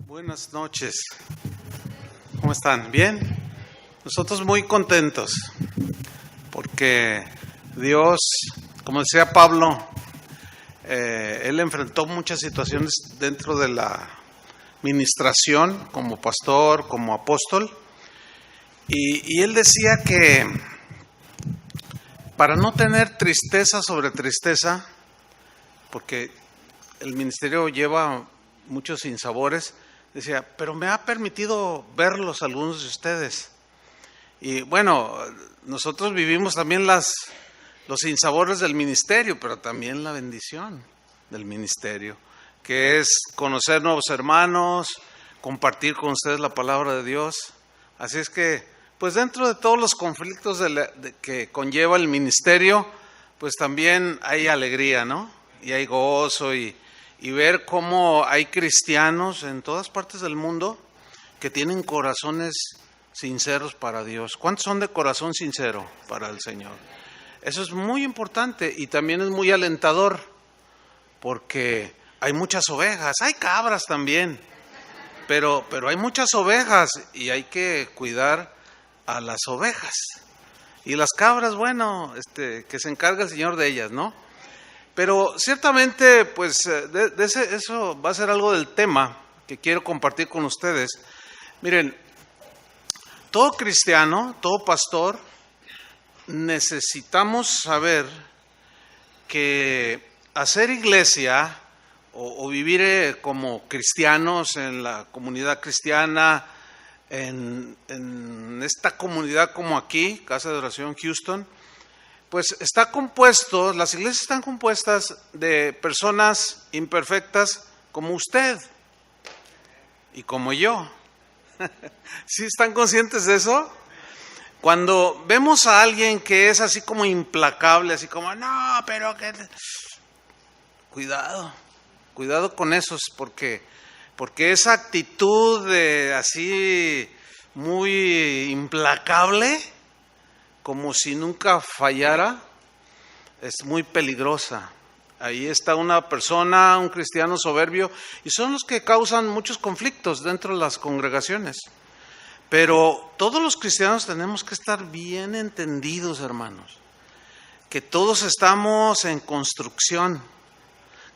Buenas noches. ¿Cómo están? ¿Bien? Nosotros muy contentos porque Dios, como decía Pablo, él enfrentó muchas situaciones dentro de la ministración como pastor, como apóstol, y él decía que para no tener tristeza sobre tristeza, porque el ministerio lleva muchos sinsabores, decía, pero me ha permitido verlos algunos de ustedes. Y bueno, nosotros vivimos también los sinsabores del ministerio, pero también la bendición del ministerio, que es conocer nuevos hermanos, compartir con ustedes la palabra de Dios. Así es que, pues dentro de todos los conflictos que conlleva el ministerio, pues también hay alegría, ¿no? Y hay gozo y ver cómo hay cristianos en todas partes del mundo que tienen corazones sinceros para Dios. ¿Cuántos son de corazón sincero para el Señor? Eso es muy importante y también es muy alentador porque hay muchas ovejas, hay cabras también, pero hay muchas ovejas y hay que cuidar a las ovejas. Y las cabras, bueno, que se encarga el Señor de ellas, ¿no? Pero ciertamente, pues, eso va a ser algo del tema que quiero compartir con ustedes. Miren, todo cristiano, todo pastor, necesitamos saber que hacer iglesia o vivir como cristianos en la comunidad cristiana, en esta comunidad como aquí, Casa de Oración Houston, pues está compuesto, las iglesias están compuestas de personas imperfectas como usted y como yo. ¿Sí están conscientes de eso? Cuando vemos a alguien que es así como implacable, así como, no, pero que... Cuidado con esos, porque esa actitud de así muy implacable, como si nunca fallara, es muy peligrosa. Ahí está una persona, un cristiano soberbio, y son los que causan muchos conflictos dentro de las congregaciones. Pero todos los cristianos tenemos que estar bien entendidos, hermanos, que todos estamos en construcción,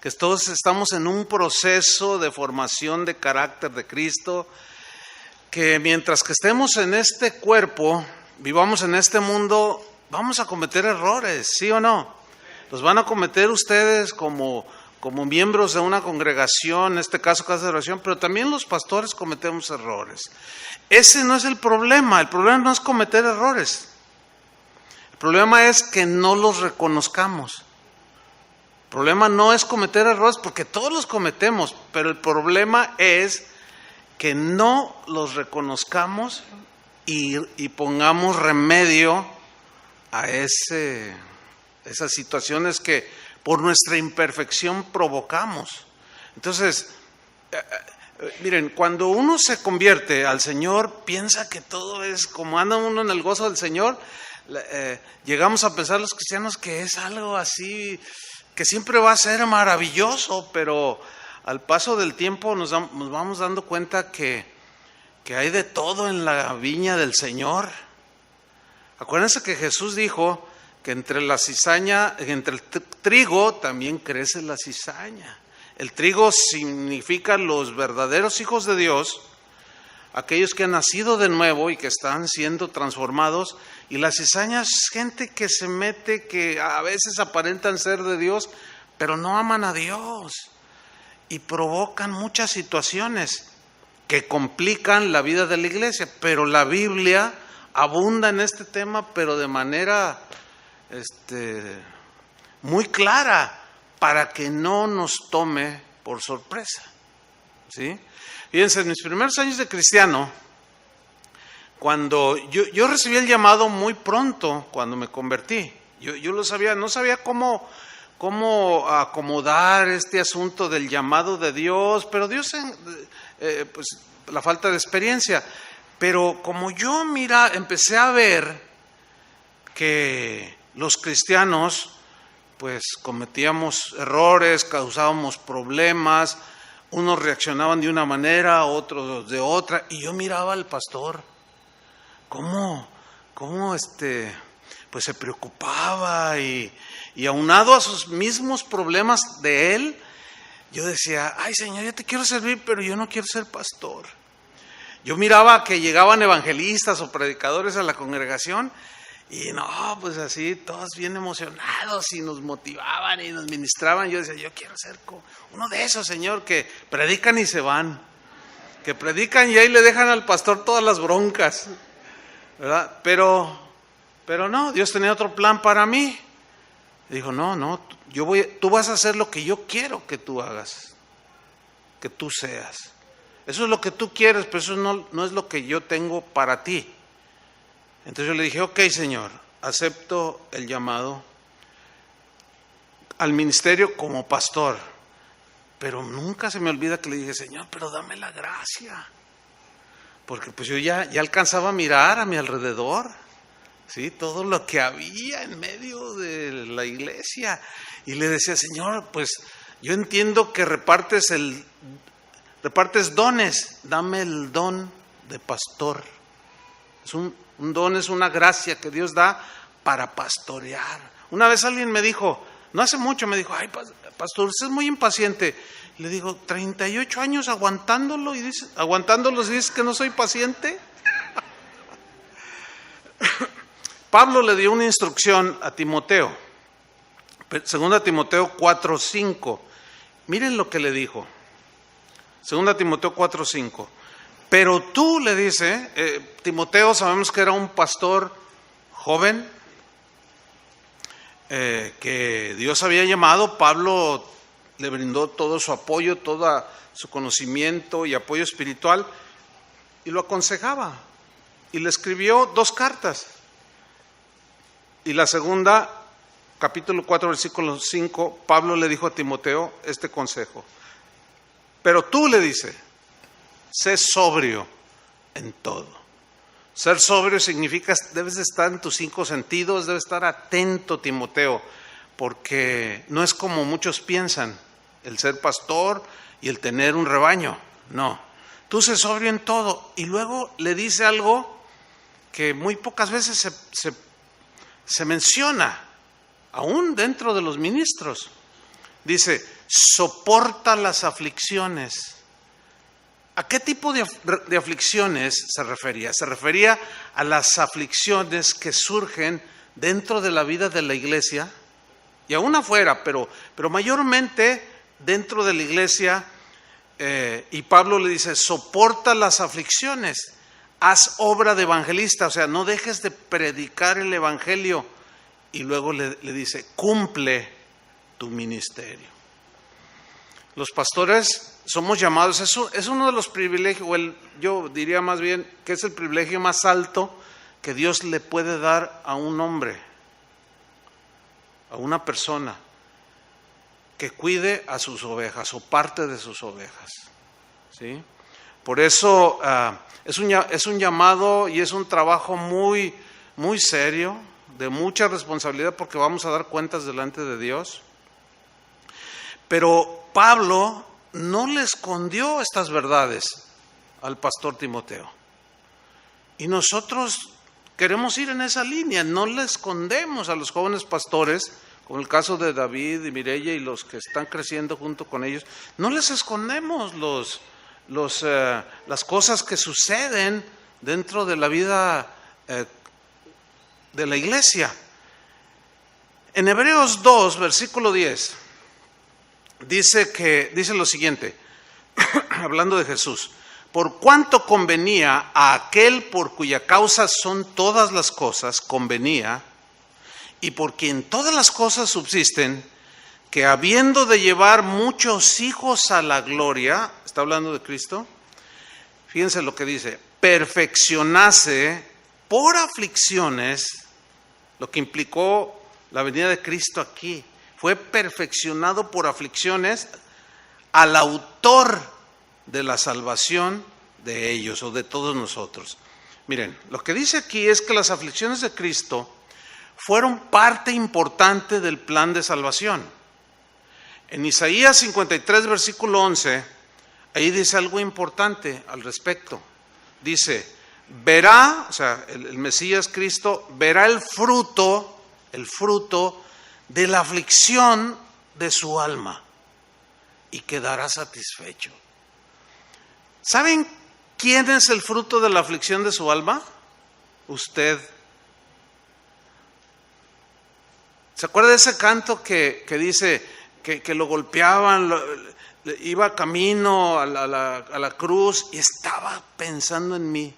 que todos estamos en un proceso de formación de carácter de Cristo, que mientras que estemos en este cuerpo, vivamos en este mundo, vamos a cometer errores, ¿sí o no? Los van a cometer ustedes como miembros de una congregación, en este caso Casa de Oración, pero también los pastores cometemos errores. Ese no es el problema no es cometer errores. El problema es que no los reconozcamos. El problema no es cometer errores, porque todos los cometemos, pero el problema es que no los reconozcamos y pongamos remedio a esas situaciones que por nuestra imperfección provocamos. Entonces, miren, cuando uno se convierte al Señor, piensa que todo es como anda uno en el gozo del Señor. Llegamos a pensar los cristianos que es algo así, que siempre va a ser maravilloso, pero al paso del tiempo nos vamos dando cuenta que hay de todo en la viña del Señor. Acuérdense que Jesús dijo que entre el trigo también crece la cizaña. El trigo significa los verdaderos hijos de Dios, aquellos que han nacido de nuevo y que están siendo transformados, y la cizaña es gente que se mete, que a veces aparentan ser de Dios, pero no aman a Dios y provocan muchas situaciones que complican la vida de la iglesia. Pero la Biblia abunda en este tema, pero de manera muy clara, para que no nos tome por sorpresa, ¿sí? Fíjense, en mis primeros años de cristiano, cuando yo recibí el llamado muy pronto, cuando me convertí, yo no sabía cómo acomodar este asunto del llamado de Dios, pero Dios, pues la falta de experiencia. Pero como yo, empecé a ver que los cristianos, pues cometíamos errores, causábamos problemas, Unos reaccionaban de una manera, otros de otra, y yo miraba al pastor, cómo pues se preocupaba y aunado a sus mismos problemas de él, yo decía, ay Señor, yo te quiero servir, pero yo no quiero ser pastor. Yo miraba que llegaban evangelistas o predicadores a la congregación y no, pues así, todos bien emocionados y nos motivaban y nos ministraban. Yo decía, yo quiero ser uno de esos, Señor, que predican y se van, que predican y ahí le dejan al pastor todas las broncas, ¿verdad? Pero no, Dios tenía otro plan para mí. Dijo, no, tú vas a hacer lo que yo quiero que tú hagas, que tú seas. Eso es lo que tú quieres, pero eso no es lo que yo tengo para ti. Entonces yo le dije, ok, Señor, acepto el llamado al ministerio como pastor. Pero nunca se me olvida que le dije, Señor, pero dame la gracia. Porque pues yo ya alcanzaba a mirar a mi alrededor, ¿sí? Todo lo que había en medio de la iglesia. Y le decía, Señor, pues yo entiendo que repartes dones, dame el don de pastor. Es un don, es una gracia que Dios da para pastorear. Una vez alguien me dijo, no hace mucho, me dijo, ay pastor, usted es muy impaciente. Le digo, 38 años aguantándolos y dices que no soy paciente. Pablo le dio una instrucción a Timoteo, 2 Timoteo 4:5. Miren lo que le dijo. 2 Timoteo 4:5. Pero tú, le dice, Timoteo sabemos que era un pastor joven, que Dios había llamado. Pablo le brindó todo su apoyo, todo su conocimiento y apoyo espiritual, y lo aconsejaba. Y le escribió 2 cartas. Y la segunda, capítulo 4, versículo 5, Pablo le dijo a Timoteo este consejo. Pero tú, le dice, sé sobrio en todo. Ser sobrio significa, debes de estar en tus 5 sentidos, debes estar atento, Timoteo, porque no es como muchos piensan, el ser pastor y el tener un rebaño. No, tú sé sobrio en todo. Y luego le dice algo que muy pocas veces se menciona, aún dentro de los ministros. Dice, soporta las aflicciones. ¿A qué tipo de aflicciones se refería? Se refería a las aflicciones que surgen dentro de la vida de la iglesia y aún afuera, pero mayormente dentro de la iglesia. Y Pablo le dice, soporta las aflicciones, haz obra de evangelista, o sea, no dejes de predicar el evangelio. Y luego le dice, cumple tu ministerio. Los pastores somos llamados, es uno de los privilegios, yo diría más bien que es el privilegio más alto que Dios le puede dar a un hombre, a una persona, que cuide a sus ovejas o parte de sus ovejas, ¿sí? Por eso es un llamado y es un trabajo muy, muy serio, de mucha responsabilidad, porque vamos a dar cuentas delante de Dios. Pero Pablo no le escondió estas verdades al pastor Timoteo. Y nosotros queremos ir en esa línea, no le escondemos a los jóvenes pastores, como el caso de David y Mireya y los que están creciendo junto con ellos, no les escondemos las cosas que suceden dentro de la vida de la iglesia. En Hebreos 2, versículo 10, dice lo siguiente, hablando de Jesús: por cuanto convenía a aquel por cuya causa son todas las cosas, convenía, y por quien todas las cosas subsisten, que habiendo de llevar muchos hijos a la gloria, está hablando de Cristo, fíjense lo que dice, perfeccionase por aflicciones, lo que implicó la venida de Cristo aquí, fue perfeccionado por aflicciones al autor de la salvación de ellos o de todos nosotros. Miren, lo que dice aquí es que las aflicciones de Cristo fueron parte importante del plan de salvación. En Isaías 53, versículo 11, ahí dice algo importante al respecto. Dice, verá, o sea, el Mesías Cristo verá el fruto de la aflicción de su alma y quedará satisfecho. ¿Saben quién es el fruto de la aflicción de su alma? Usted. ¿Se acuerda de ese canto que dice que lo golpeaban, iba camino a la cruz y estaba pensando en mí?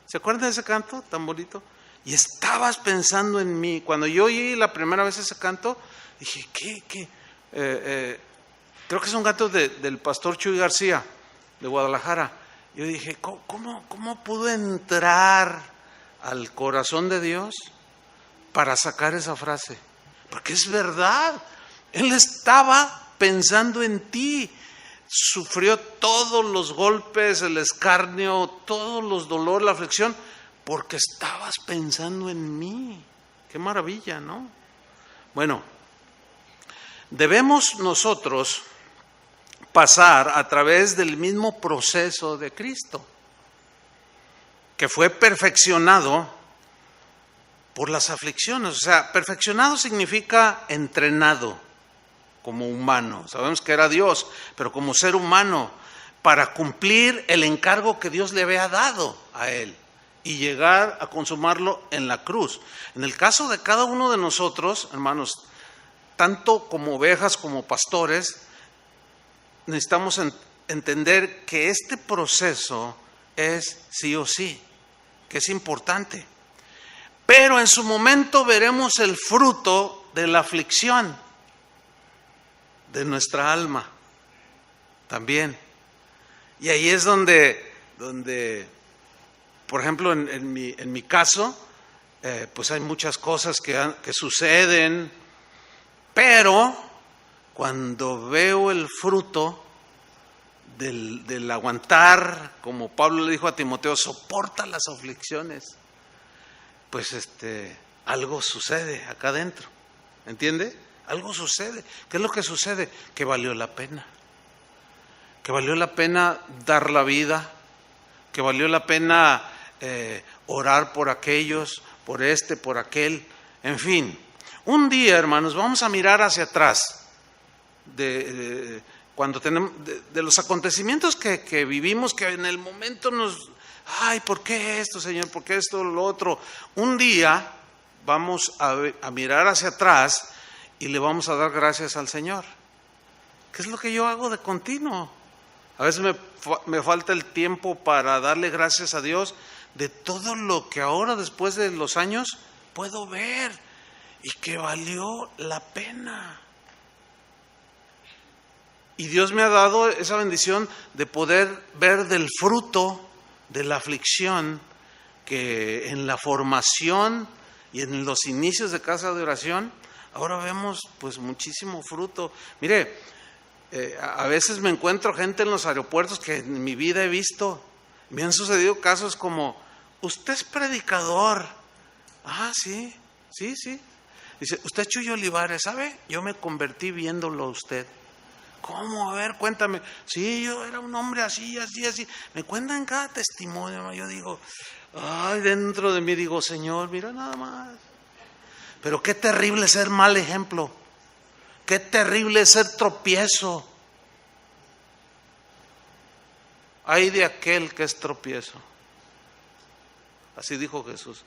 ¿Se acuerdan de ese canto tan bonito? Y estabas pensando en mí. Cuando yo oí la primera vez ese canto, dije, ¿qué? Creo que es un canto del pastor Chuy García, de Guadalajara. Yo dije, ¿cómo pudo entrar al corazón de Dios para sacar esa frase? Porque es verdad, Él estaba pensando en ti. Sufrió todos los golpes, el escarnio, todos los dolores, la aflicción, porque estabas pensando en mí. Qué maravilla, ¿no? Bueno, debemos nosotros pasar a través del mismo proceso de Cristo, que fue perfeccionado por las aflicciones. O sea, perfeccionado significa entrenado como humano. Sabemos que era Dios, pero como ser humano, para cumplir el encargo que Dios le había dado a Él y llegar a consumarlo en la cruz. En el caso de cada uno de nosotros, hermanos, tanto como ovejas como pastores, necesitamos entender que este proceso es sí o sí, que es importante. Pero en su momento veremos el fruto de la aflicción de nuestra alma también. Y ahí es donde por ejemplo, en mi caso, pues hay muchas cosas que suceden, pero cuando veo el fruto del aguantar, como Pablo le dijo a Timoteo, soporta las aflicciones, pues algo sucede acá adentro, ¿entiende? Algo sucede. ¿Qué es lo que sucede? Que valió la pena. Que valió la pena dar la vida, que valió la pena orar por aquellos, por por aquel, en fin. Un día, hermanos, vamos a mirar hacia atrás cuando tenemos de los acontecimientos que vivimos, que en el momento ay, ¿por qué esto, Señor? ¿Por qué esto, lo otro? Un día vamos a mirar hacia atrás y le vamos a dar gracias al Señor. ¿Qué es lo que yo hago de continuo? A veces me falta el tiempo para darle gracias a Dios de todo lo que ahora, después de los años, puedo ver y que valió la pena. Y Dios me ha dado esa bendición de poder ver del fruto de la aflicción, que en la formación y en los inicios de casa de oración, ahora vemos pues muchísimo fruto. Mire, a veces me encuentro gente en los aeropuertos que en mi vida he visto. Me han sucedido casos como, usted es predicador. Ah, sí. Dice, usted es Chuy Olivares, ¿sabe? Yo me convertí viéndolo a usted. ¿Cómo? A ver, cuéntame. Sí, yo era un hombre así. Me cuentan cada testimonio. Yo digo, ay, dentro de mí digo, Señor, mira nada más. Pero qué terrible ser mal ejemplo. Qué terrible ser tropiezo. Ay de aquel que es tropiezo. Así dijo Jesús.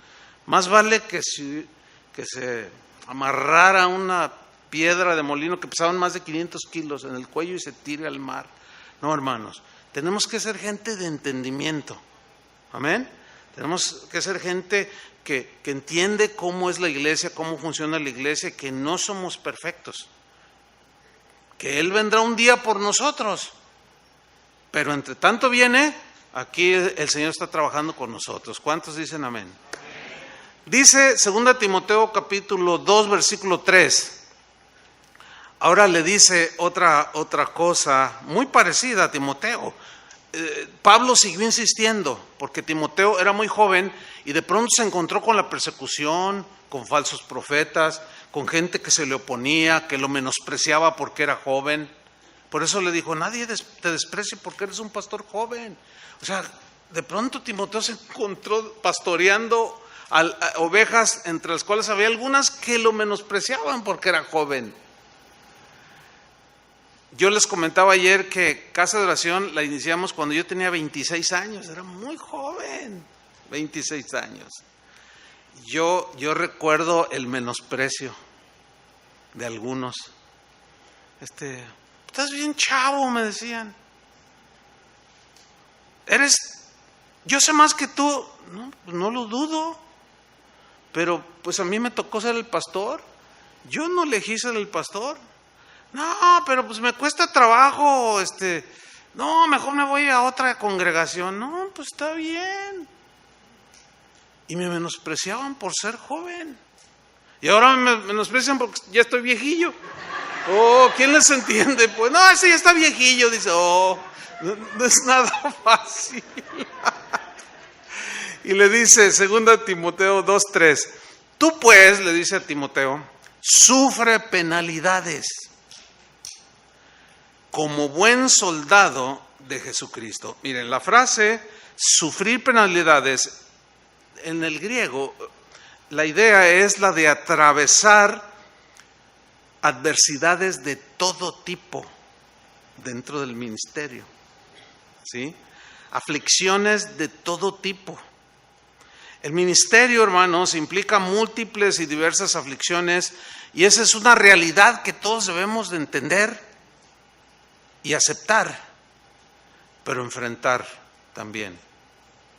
Más vale que se amarrara una piedra de molino que pesaban más de 500 kilos en el cuello y se tire al mar. No, hermanos, tenemos que ser gente de entendimiento. Amén. Tenemos que ser gente que entiende cómo es la iglesia, cómo funciona la iglesia, que no somos perfectos. Que Él vendrá un día por nosotros. Pero entre tanto viene, aquí el Señor está trabajando con nosotros. ¿Cuántos dicen amén? Dice 2 Timoteo capítulo 2 versículo 3. Ahora le dice otra cosa muy parecida a Timoteo. Pablo siguió insistiendo porque Timoteo era muy joven y de pronto se encontró con la persecución, con falsos profetas, con gente que se le oponía, que lo menospreciaba porque era joven. Por eso le dijo, nadie te desprecie porque eres un pastor joven. O sea, de pronto Timoteo se encontró pastoreando a ovejas, entre las cuales había algunas que lo menospreciaban porque era joven. Yo les comentaba ayer que Casa de Oración la iniciamos cuando yo tenía 26 años, era muy joven, 26 años. Yo recuerdo el menosprecio de algunos. Estás bien chavo, me decían. Yo sé más que tú. No, pues no lo dudo. Pero pues a mí me tocó ser el pastor. Yo no elegí ser el pastor. No, pero pues me cuesta trabajo. No, mejor me voy a otra congregación. No, pues está bien. Y me menospreciaban por ser joven. Y ahora me menosprecian porque ya estoy viejillo. Oh, ¿quién les entiende? Pues no, ese ya está viejillo. Dice, no es nada fácil. Y le dice, 2 Timoteo 2:3, tú pues, le dice a Timoteo, sufre penalidades como buen soldado de Jesucristo. Miren, la frase sufrir penalidades en el griego, la idea es la de atravesar adversidades de todo tipo dentro del ministerio, ¿sí? Aflicciones de todo tipo. El ministerio, hermanos, implica múltiples y diversas aflicciones y esa es una realidad que todos debemos de entender y aceptar, pero enfrentar también.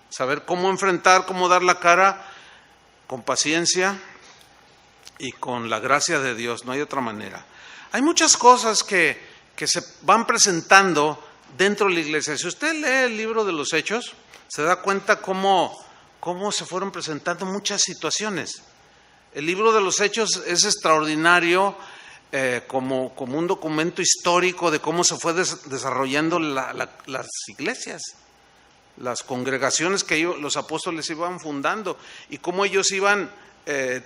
Saber cómo enfrentar, cómo dar la cara con paciencia y con la gracia de Dios, no hay otra manera. Hay muchas cosas que se van presentando dentro de la iglesia. Si usted lee el libro de los Hechos, se da cuenta cómo se fueron presentando muchas situaciones. El libro de los Hechos es extraordinario como un documento histórico de cómo se fue desarrollando las iglesias, las congregaciones que los apóstoles iban fundando y cómo ellos iban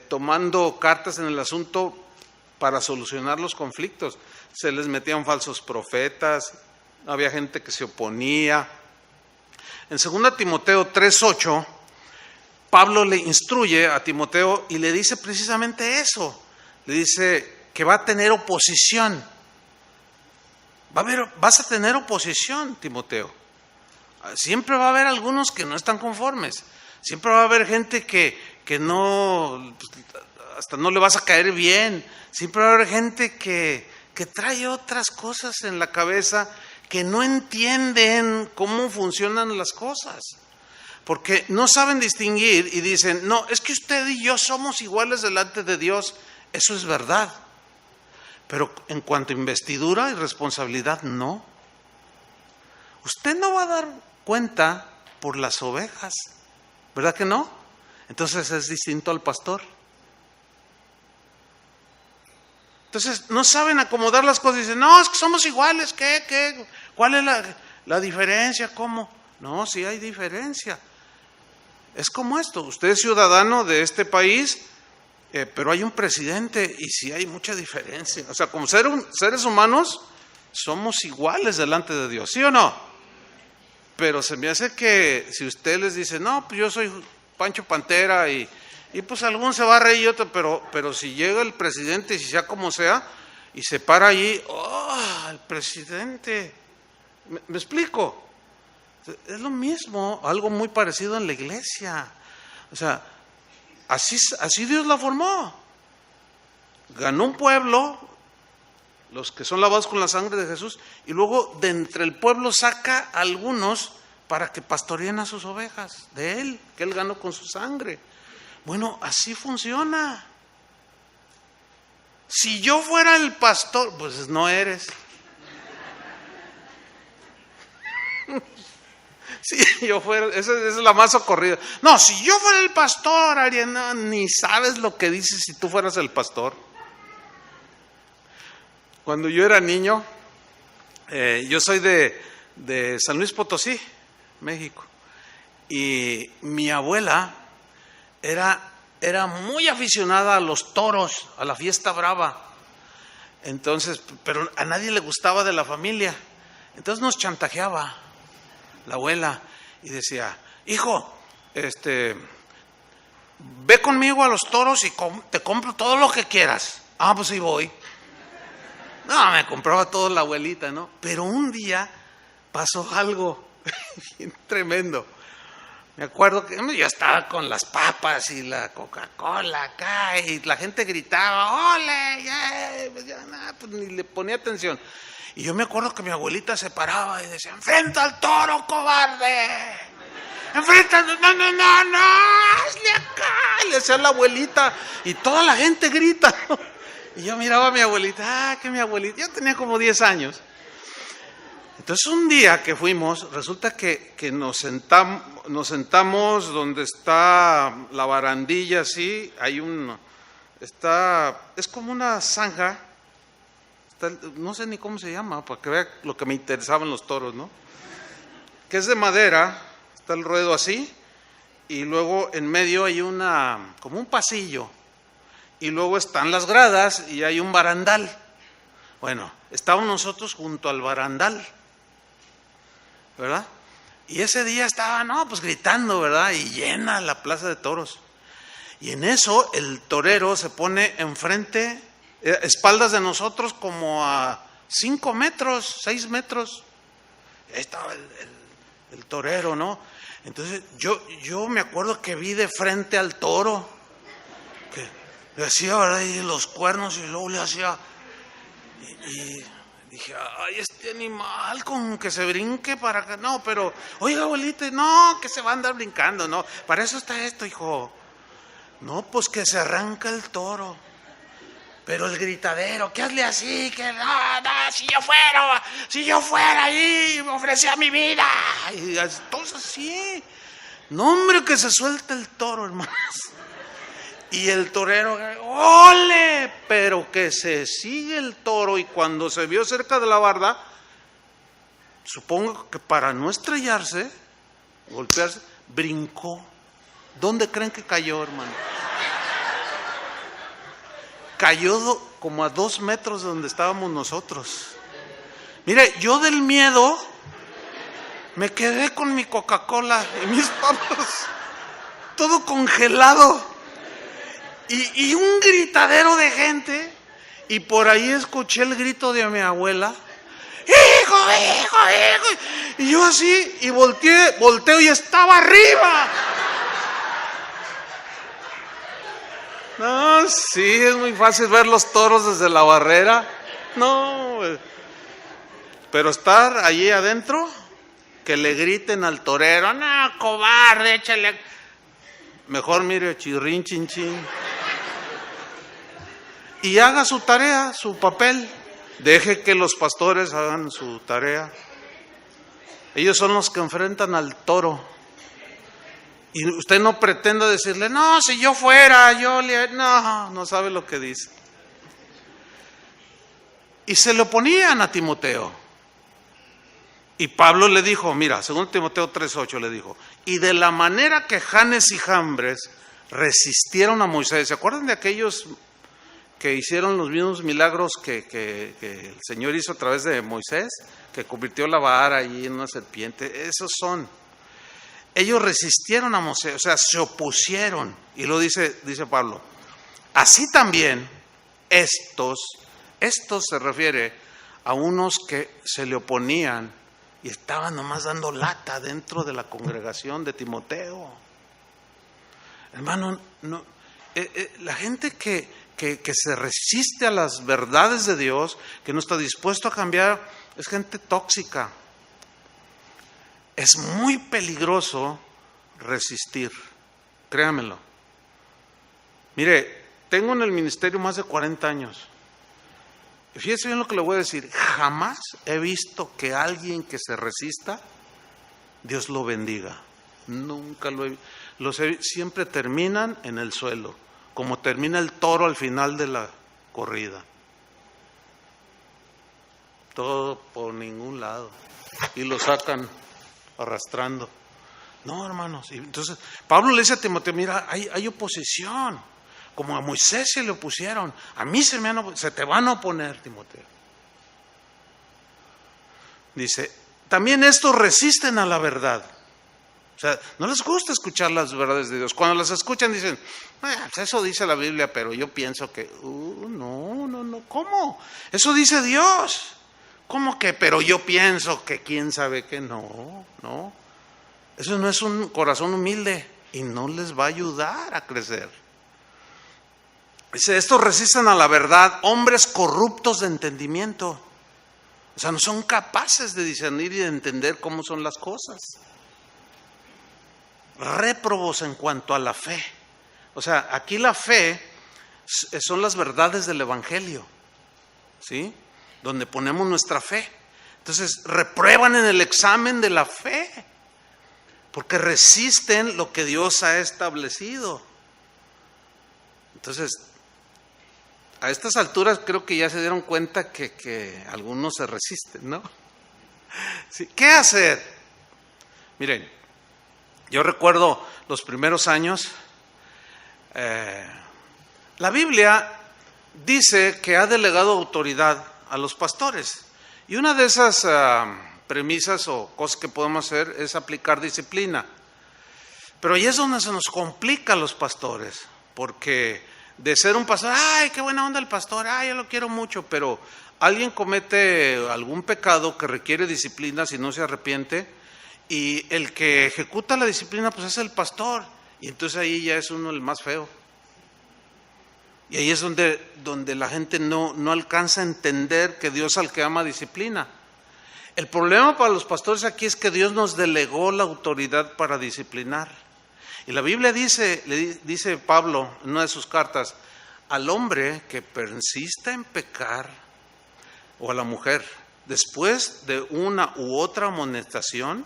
tomando cartas en el asunto para solucionar los conflictos. Se les metían falsos profetas, había gente que se oponía. En 2 Timoteo 3:8, Pablo le instruye a Timoteo y le dice precisamente eso. Le dice que va a tener oposición. Vas a tener oposición, Timoteo. Siempre va a haber algunos que no están conformes. Siempre va a haber gente que no, hasta no le vas a caer bien. Siempre va a haber gente que trae otras cosas en la cabeza, que no entienden cómo funcionan las cosas. Porque no saben distinguir y dicen, no, es que usted y yo somos iguales delante de Dios. Eso es verdad. Pero en cuanto a investidura y responsabilidad, no. Usted no va a dar cuenta por las ovejas, ¿verdad que no? Entonces es distinto al pastor. Entonces no saben acomodar las cosas y dicen, no, es que somos iguales, ¿qué? ¿Cuál es la diferencia? ¿Cómo? No, sí hay diferencia. Es como esto, usted es ciudadano de este país, pero hay un presidente y sí hay mucha diferencia. O sea, como seres humanos somos iguales delante de Dios, ¿sí o no? Pero se me hace que si usted les dice, no, pues yo soy Pancho Pantera y pues algún se va a reír y otro, pero si llega el presidente y si sea como sea y se para allí, el presidente, ¿me explico? Es lo mismo, algo muy parecido en la iglesia. O sea, así Dios la formó. Ganó un pueblo, los que son lavados con la sangre de Jesús, y luego de entre el pueblo saca a algunos para que pastoreen a sus ovejas de él, que él ganó con su sangre. Bueno, así funciona. Si yo fuera el pastor, pues no eres. Si yo fuera, esa es la más socorrida. No, si yo fuera el pastor, Ariana, ni sabes lo que dices si tú fueras el pastor. Cuando yo era niño, yo soy de San Luis Potosí, México, y mi abuela era muy aficionada a los toros, a la fiesta brava. Entonces, pero a nadie le gustaba de la familia. Entonces nos chantajeaba la abuela y decía, hijo, ve conmigo a los toros y te compro todo lo que quieras. Ah, pues sí voy. No, me compraba todo la abuelita, ¿no? Pero un día pasó algo bien tremendo. Me acuerdo que yo estaba con las papas y la Coca-Cola acá y la gente gritaba, ¡ole! Pues ya nada, pues ni le ponía atención. Y yo me acuerdo que mi abuelita se paraba y decía, ¡enfrenta al toro, cobarde! ¡Enfrenta! ¡No, hazle acá! Y le decía a la abuelita y toda la gente grita. Y yo miraba a mi abuelita, que mi abuelita, yo tenía como 10 años. Entonces un día que fuimos, resulta que nos sentamos donde está la barandilla así, es como una zanja, no sé ni cómo se llama, para que vea lo que me interesaban los toros, ¿no? Que es de madera, está el ruedo así, y luego en medio hay como un pasillo, y luego están las gradas y hay un barandal. Bueno, estábamos nosotros junto al barandal, ¿verdad? Y ese día estaba, pues gritando, ¿verdad? Y llena la plaza de toros. Y en eso el torero se pone enfrente, espaldas de nosotros, como a 5 metros, 6 metros. Ahí estaba el torero, ¿no? Entonces yo me acuerdo que vi de frente al toro, que le hacía, ¿verdad? Y los cuernos, y luego le hacía, y dije, ay, este animal con que se brinque para acá. No, pero, oiga, abuelita, no, que se va a andar brincando, no. Para eso está esto, hijo. No, pues que se arranca el toro. Pero el gritadero, que hazle así, que no, si yo fuera ahí, me ofrecía mi vida. Y entonces sí. No, hombre, que se suelte el toro, hermanos. Y el torero, ¡ole! Pero que se sigue el toro, y cuando se vio cerca de la barda, supongo que para no estrellarse, golpearse, brincó. ¿Dónde creen que cayó, hermano? Cayó como a 2 metros de donde estábamos nosotros. Mire, yo del miedo me quedé con mi Coca-Cola y mis papas, todo congelado. Y un gritadero de gente, y por ahí escuché el grito de mi abuela, ¡hijo! Y yo así, y volteo y estaba arriba. No, sí, es muy fácil ver los toros desde la barrera. No, pero estar allí adentro, que le griten al torero, no, cobarde, échale. Mejor mire, chirrín, chin, chin. Y haga su tarea, su papel. Deje que los pastores hagan su tarea. Ellos son los que enfrentan al toro. Y usted no pretenda decirle, no, si yo fuera, no sabe lo que dice. Y se lo oponían a Timoteo. Y Pablo le dijo, mira, según Timoteo 3:8 le dijo, y de la manera que Janes y Jambres resistieron a Moisés. ¿Se acuerdan de aquellos que hicieron los mismos milagros que el Señor hizo a través de Moisés? Que convirtió la vara ahí en una serpiente. Esos son. Ellos resistieron a Moisés, o sea, se opusieron. Y lo dice Pablo. Así también estos se refiere a unos que se le oponían y estaban nomás dando lata dentro de la congregación de Timoteo. Hermano, la gente que se resiste a las verdades de Dios, que no está dispuesto a cambiar, es gente tóxica. Es muy peligroso resistir, créamelo. Mire, tengo en el ministerio más de 40 años. Y fíjese bien lo que le voy a decir. Jamás he visto que alguien que se resista, Dios lo bendiga. Nunca lo he visto. Siempre terminan en el suelo, como termina el toro al final de la corrida. Todo por ningún lado. Y lo sacan arrastrando. No, hermanos. Y entonces Pablo le dice a Timoteo, mira, hay oposición. como a Moisés se le opusieron, a mí se te van a oponer, Timoteo. Dice, también estos resisten a la verdad. O sea, no les gusta escuchar las verdades de Dios. Cuando las escuchan dicen, eso dice la Biblia, pero yo pienso que, no, ¿cómo? Eso dice Dios. ¿Cómo que? Pero yo pienso que quién sabe que no. Eso no es un corazón humilde y no les va a ayudar a crecer. Dice, estos resisten a la verdad, hombres corruptos de entendimiento. O sea, no son capaces de discernir y de entender cómo son las cosas. Réprobos en cuanto a la fe. O sea, aquí la fe son las verdades del Evangelio, ¿sí? Donde ponemos nuestra fe. Entonces, reprueban en el examen de la fe, porque resisten lo que Dios ha establecido. Entonces, a estas alturas creo que ya se dieron cuenta que algunos se resisten, ¿no? Sí. ¿Qué hacer? Miren, yo recuerdo los primeros años, la Biblia dice que ha delegado autoridad a los pastores. Y una de esas premisas o cosas que podemos hacer es aplicar disciplina. Pero ahí es donde se nos complica a los pastores, porque de ser un pastor, ¡ay, qué buena onda el pastor! ¡Ay, yo lo quiero mucho! Pero alguien comete algún pecado que requiere disciplina si no se arrepiente, y el que ejecuta la disciplina pues es el pastor, y entonces ahí ya es uno el más feo. Y ahí es donde la gente no alcanza a entender que Dios al que ama disciplina. El problema para los pastores aquí es que Dios nos delegó la autoridad para disciplinar. Y la Biblia le dice Pablo en una de sus cartas, al hombre que persista en pecar, o a la mujer, después de una u otra amonestación,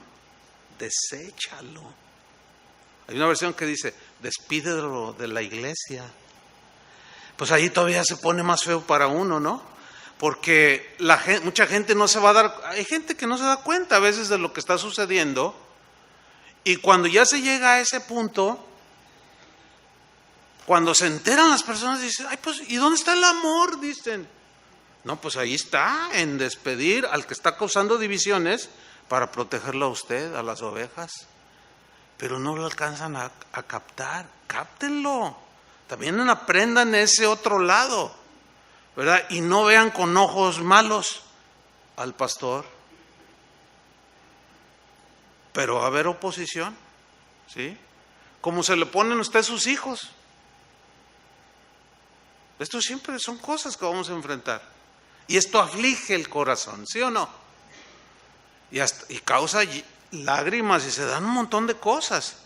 deséchalo. Hay una versión que dice, despídelo de la iglesia. Pues ahí todavía se pone más feo para uno, ¿no? Porque mucha gente no se va a dar, hay gente que no se da cuenta a veces de lo que está sucediendo, y cuando ya se llega a ese punto, cuando se enteran las personas dicen, ay, pues, ¿y dónde está el amor? Dicen, no, pues ahí está, en despedir al que está causando divisiones para protegerlo a usted, a las ovejas. Pero no lo alcanzan a captar, cáptenlo. También aprendan ese otro lado, ¿verdad? Y no vean con ojos malos al pastor. Pero va a haber oposición, ¿sí? Como se le ponen a usted sus hijos. Esto siempre son cosas que vamos a enfrentar. Y esto aflige el corazón, ¿sí o no? Y causa lágrimas y se dan un montón de cosas.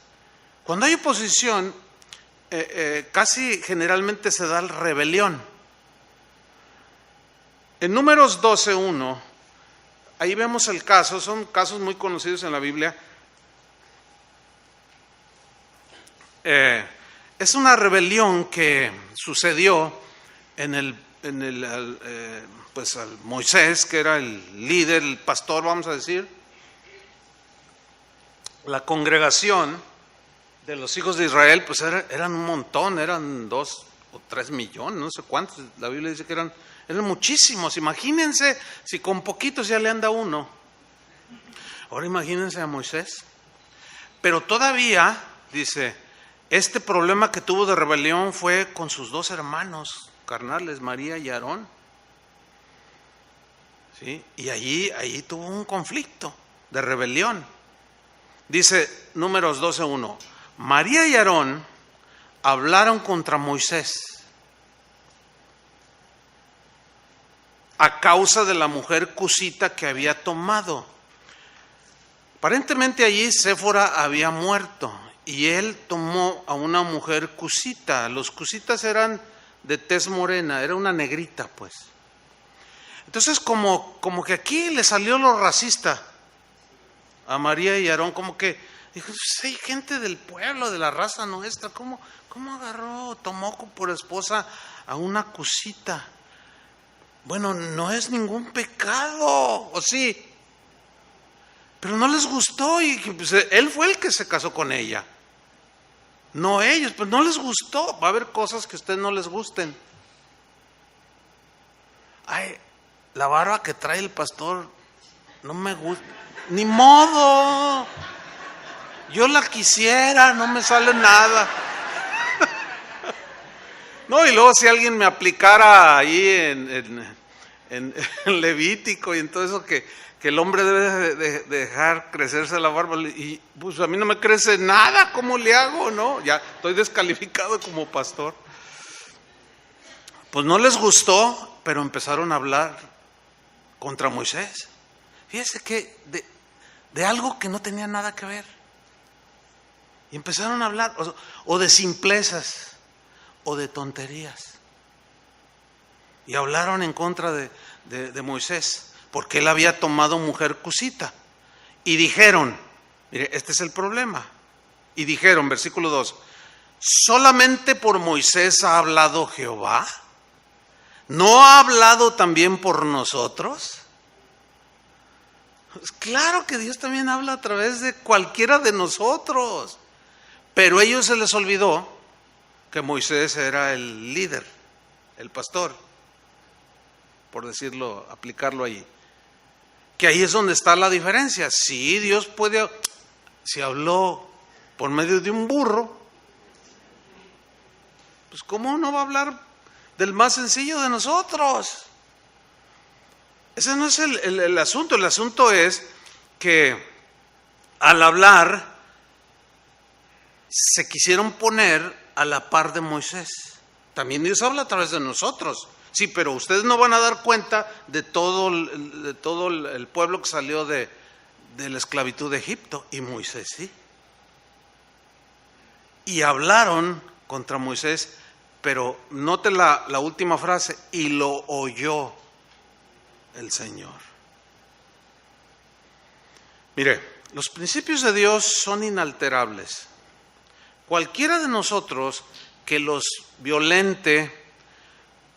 Cuando hay oposición, casi generalmente se da rebelión. En Números 12:1, ahí vemos el caso, son casos muy conocidos en la Biblia. Es una rebelión que sucedió pues al Moisés, que era el líder, el pastor, vamos a decir. La congregación de los hijos de Israel, pues eran un montón, eran 2 o 3 millones, no sé cuántos. La Biblia dice que eran muchísimos. Imagínense si con poquitos ya le anda uno. Ahora imagínense a Moisés. Pero todavía, dice, este problema que tuvo de rebelión fue con sus 2 hermanos carnales, María y Aarón. ¿Sí? Y allí tuvo un conflicto de rebelión. Dice Números 12:1, María y Aarón hablaron contra Moisés a causa de la mujer cusita que había tomado. Aparentemente allí Séfora había muerto y él tomó a una mujer cusita. Los cusitas eran de tez morena, era una negrita pues. Entonces como que aquí le salió lo racista a María y Aarón, como que dijo, hay gente del pueblo, de la raza nuestra, ¿cómo tomó por esposa a una cusita? Bueno, no es ningún pecado, ¿o sí? Pero no les gustó y pues, él fue el que se casó con ella. no ellos, pues no les gustó. Va a haber cosas que a ustedes no les gusten. Ay, la barba que trae el pastor no me gusta. Ni modo. Yo la quisiera, no me sale nada. No, y luego si alguien me aplicara ahí en Levítico y en todo eso que el hombre debe de dejar crecerse la barba, y pues a mí no me crece nada, ¿cómo le hago? No, ya estoy descalificado como pastor. Pues no les gustó, pero empezaron a hablar contra Moisés. Fíjese que de algo que no tenía nada que ver. Y empezaron a hablar o de simplezas o de tonterías. Y hablaron en contra de Moisés, porque él había tomado mujer cusita. Y dijeron, mire, este es el problema. Y dijeron, versículo 2, ¿solamente por Moisés ha hablado Jehová? ¿No ha hablado también por nosotros? Pues claro que Dios también habla a través de cualquiera de nosotros. Pero a ellos se les olvidó que Moisés era el líder, el pastor, por decirlo, aplicarlo allí. Que ahí es donde está la diferencia. Sí, Dios puede, si habló por medio de un burro, pues ¿cómo no va a hablar del más sencillo de nosotros? Ese no es el asunto. El asunto es que al hablar se quisieron poner a la par de Moisés. También Dios habla a través de nosotros. Sí, pero ustedes no van a dar cuenta de todo el pueblo que salió de la esclavitud de Egipto. Y Moisés sí. Y hablaron contra Moisés, pero note la última frase, y lo oyó el Señor. Mire, los principios de Dios son inalterables. Cualquiera de nosotros que los violente,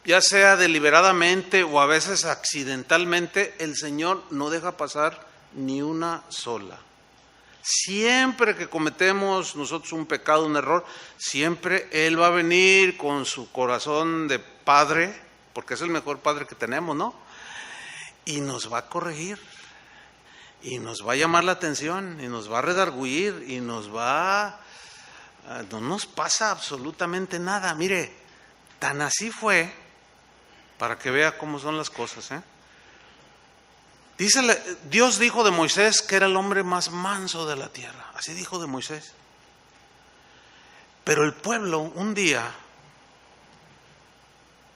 ya sea deliberadamente o a veces accidentalmente, el Señor no deja pasar ni una sola. Siempre que cometemos nosotros un pecado, un error, siempre Él va a venir con su corazón de padre, porque es el mejor padre que tenemos, ¿no? Y nos va a corregir, y nos va a llamar la atención, y nos va a redarguir, y no nos pasa absolutamente nada. Mire, tan así fue, para que vea cómo son las cosas, Dios dijo de Moisés que era el hombre más manso de la tierra. Así dijo de Moisés. Pero el pueblo un día,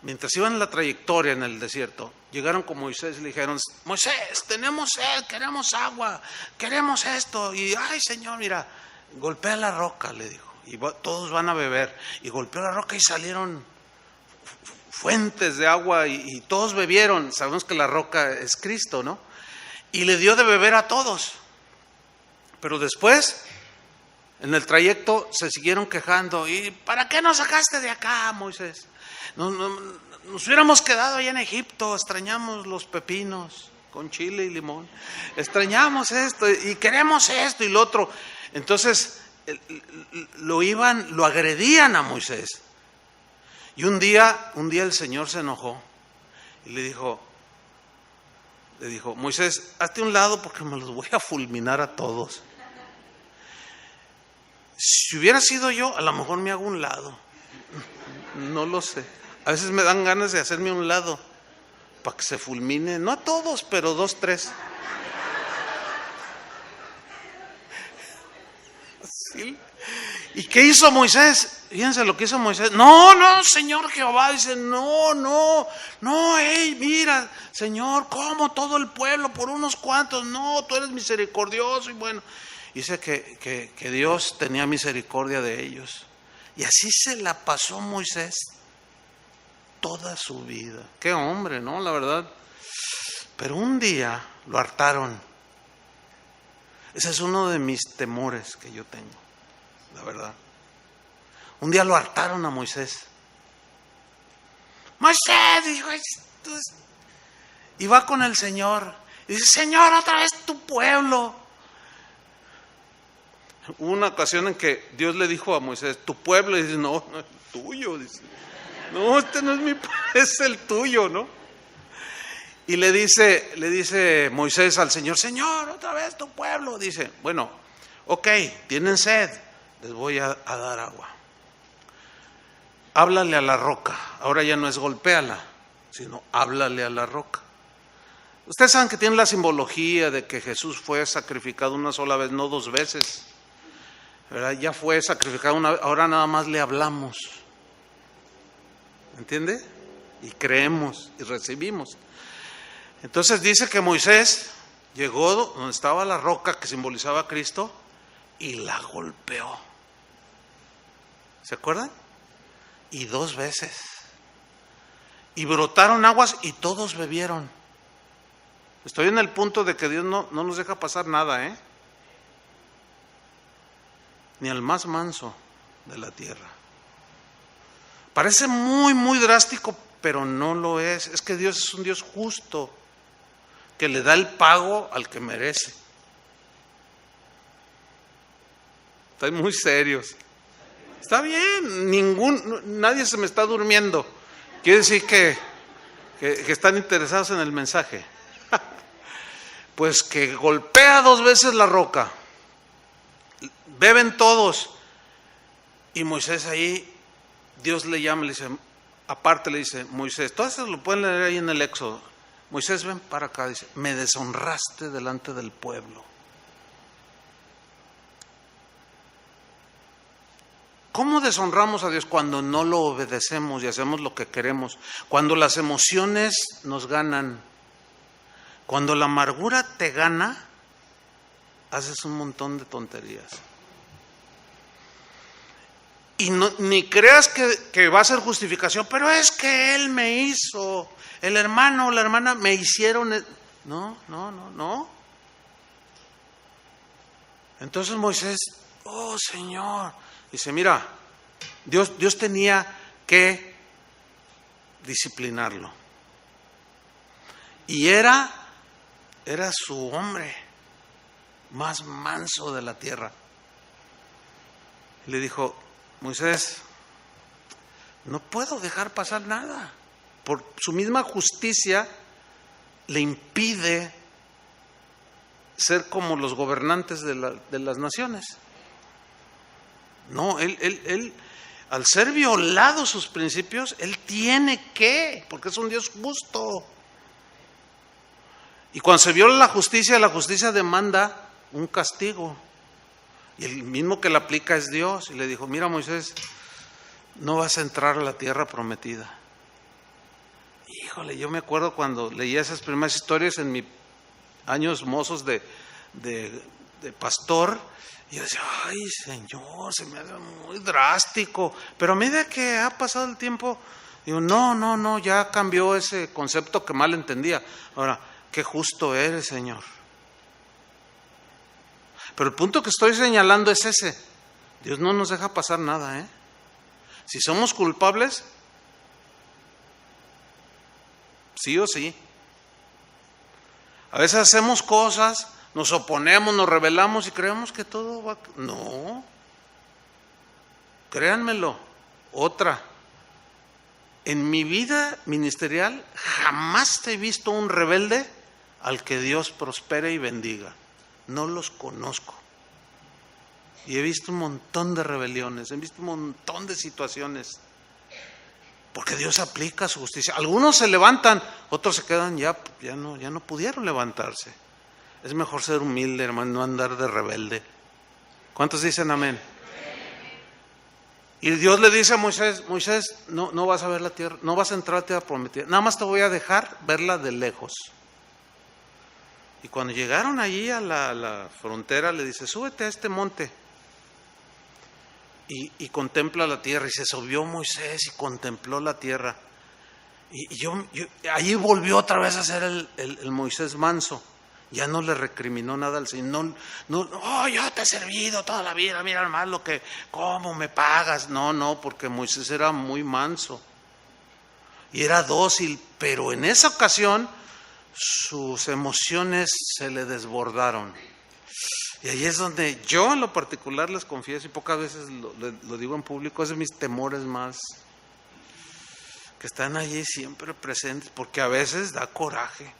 mientras iban en la trayectoria en el desierto, llegaron con Moisés y le dijeron, Moisés, tenemos sed, queremos agua, queremos esto. Y, ay Señor, mira, golpea la roca, le dijo, y todos van a beber. Y golpeó la roca y salieron fuentes de agua y todos bebieron. Sabemos que la roca es Cristo, ¿no? Y le dio de beber a todos. Pero después, en el trayecto, se siguieron quejando. ¿Y para qué nos sacaste de acá, Moisés? Nos hubiéramos quedado allá en Egipto, extrañamos los pepinos con chile y limón. Extrañamos esto y queremos esto y lo otro. Entonces, lo agredían a Moisés. Y un día el Señor se enojó y le dijo, Moisés, hazte un lado porque me los voy a fulminar a todos. Si hubiera sido yo, a lo mejor me hago un lado. No lo sé. A veces me dan ganas de hacerme un lado para que se fulmine, no a todos, pero 2, 3. ¿Sí? ¿Y qué hizo Moisés? Fíjense lo que hizo Moisés. No, Señor Jehová, dice, no, hey, mira, Señor, ¿cómo todo el pueblo por unos cuantos? No, tú eres misericordioso y bueno. Dice que Dios tenía misericordia de ellos. Y así se la pasó Moisés toda su vida. Qué hombre, ¿no? La verdad. Pero un día lo hartaron. Ese es uno de mis temores que yo tengo, la verdad. Un día lo hartaron a Moisés. Moisés, dijo, y va con el Señor. Y dice, Señor, otra vez tu pueblo. Hubo una ocasión en que Dios le dijo a Moisés, tu pueblo, y dice, no, no es tuyo, dice, no, este no es mi pueblo, es el tuyo, ¿no? Y le dice Moisés al Señor, Señor, otra vez tu pueblo. Dice, bueno, ok, tienen sed, les voy a dar agua. Háblale a la roca. Ahora ya no es golpéala, sino háblale a la roca. Ustedes saben que tiene la simbología de que Jesús fue sacrificado una sola vez, no dos veces, ¿verdad? Ya fue sacrificado una vez, ahora nada más le hablamos. ¿Entiende? Y creemos y recibimos. Entonces dice que Moisés llegó donde estaba la roca que simbolizaba a Cristo y la golpeó. ¿Se acuerdan? Y 2 veces. Y brotaron aguas y todos bebieron. Estoy en el punto de que Dios no nos deja pasar nada, ni al más manso de la tierra. Parece muy, muy drástico, pero no lo es. Es que Dios es un Dios justo, que le da el pago al que merece. Están muy serios. Está bien, nadie se me está durmiendo. Quiere decir que están interesados en el mensaje. Pues que golpea 2 veces la roca. Beben todos. Y Moisés ahí, Dios le llama, le dice, aparte le dice, Moisés, todo eso lo pueden leer ahí en el Éxodo. Moisés, ven para acá, dice, me deshonraste delante del pueblo. ¿Cómo deshonramos a Dios? Cuando no lo obedecemos y hacemos lo que queremos. Cuando las emociones nos ganan. Cuando la amargura te gana, haces un montón de tonterías. Y ni creas que va a ser justificación, pero es que él me hizo, el hermano o la hermana me hicieron. No. Entonces Moisés, oh Señor, dice, mira, Dios tenía que disciplinarlo. Y era su hombre más manso de la tierra. Y le dijo, Moisés, no puedo dejar pasar nada. Por su misma justicia le impide ser como los gobernantes de las naciones. No, él al ser violados sus principios, él tiene que, porque es un Dios justo. Y cuando se viola la justicia demanda un castigo. Y el mismo que la aplica es Dios. Y le dijo, mira Moisés, no vas a entrar a la tierra prometida. Híjole, yo me acuerdo cuando leía esas primeras historias en mis años mozos de pastor. Y yo decía, ay Señor, se me hace muy drástico. Pero a medida que ha pasado el tiempo, digo, no, ya cambió ese concepto que mal entendía. Ahora, qué justo eres, Señor. Pero el punto que estoy señalando es ese. Dios no nos deja pasar nada, Si somos culpables, sí o sí. A veces hacemos cosas, nos oponemos, nos rebelamos y creemos que todo va... No. Créanmelo. Otra. En mi vida ministerial jamás he visto un rebelde al que Dios prospere y bendiga. No los conozco. Y he visto un montón de rebeliones, he visto un montón de situaciones. Porque Dios aplica su justicia. Algunos se levantan, otros se quedan, ya no pudieron levantarse. Es mejor ser humilde, hermano, no andar de rebelde. ¿Cuántos dicen amén? Y Dios le dice a Moisés, no vas a ver la tierra, no vas a entrar a la tierra prometida, nada más te voy a dejar verla de lejos. Y cuando llegaron allí a la frontera, le dice, súbete a este monte y contempla la tierra. Y se subió Moisés y contempló la tierra. Y allí volvió otra vez a ser el Moisés manso. Ya no le recriminó nada al Señor. Yo te he servido toda la vida, mira más cómo me pagas. No, porque Moisés era muy manso y era dócil, pero en esa ocasión sus emociones se le desbordaron. Y ahí es donde yo en lo particular les confieso, y pocas veces lo digo en público, es de mis temores más, que están allí siempre presentes, porque a veces da coraje.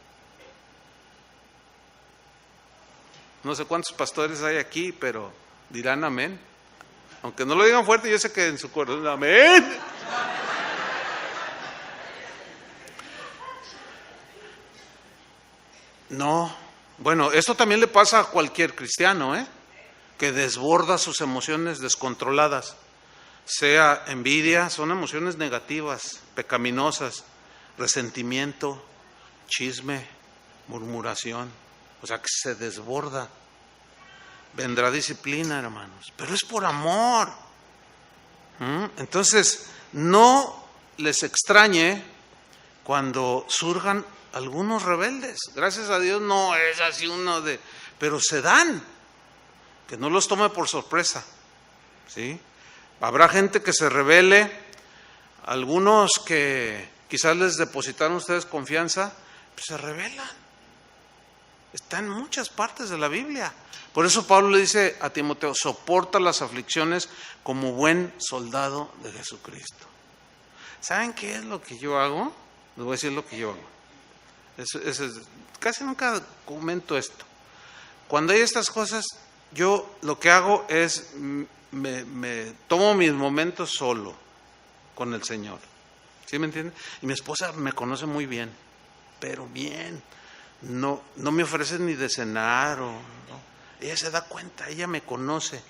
No sé cuántos pastores hay aquí, pero dirán amén. Aunque no lo digan fuerte, yo sé que en su corazón, amén. No, bueno, esto también le pasa a cualquier cristiano, que desborda sus emociones descontroladas. Sea envidia, son emociones negativas, pecaminosas, resentimiento, chisme, murmuración, o sea que se desborda. Vendrá disciplina, hermanos, pero es por amor. Entonces, no les extrañe cuando surjan algunos rebeldes. Gracias a Dios no es así uno de, pero se dan, que no los tome por sorpresa, ¿sí? Habrá gente que se rebele, algunos que quizás les depositaron ustedes confianza, pues se rebelan. Está en muchas partes de la Biblia. Por eso Pablo le dice a Timoteo, soporta las aflicciones como buen soldado de Jesucristo. ¿Saben qué es lo que yo hago? Les voy a decir lo que yo hago. Casi nunca comento esto. Cuando hay estas cosas, yo lo que hago es, me tomo mis momentos solo con el Señor. ¿Sí me entienden? Y mi esposa me conoce muy bien, pero bien. No me ofrece ni de cenar no. Ella se da cuenta, ella me conoce.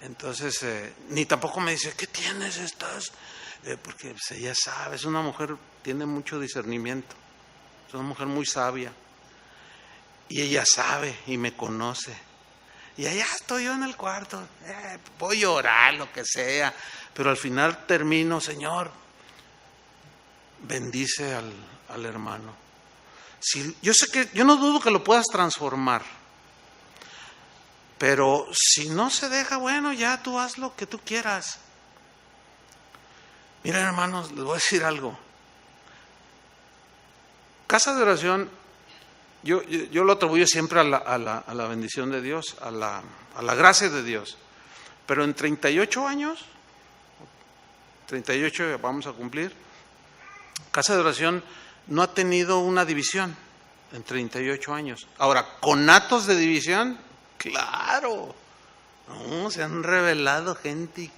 Entonces, ni tampoco me dice, ¿qué tienes? ¿Estás? Porque pues, ella sabe, es una mujer, tiene mucho discernimiento, es una mujer muy sabia. Y ella sabe y me conoce. Y allá estoy yo en el cuarto, voy a orar, lo que sea, pero al final termino, Señor, bendice al hermano. Yo sé que, yo no dudo que lo puedas transformar, pero si no se deja, bueno, ya tú haz lo que tú quieras. Miren, hermanos, les voy a decir algo. Casa de oración, yo lo atribuyo siempre a la bendición de Dios, a la gracia de Dios. Pero en 38 años, 38 vamos a cumplir, Casa de Oración no ha tenido una división en 38 años. Ahora, ¿conatos de división? Claro. No, se han revelado gente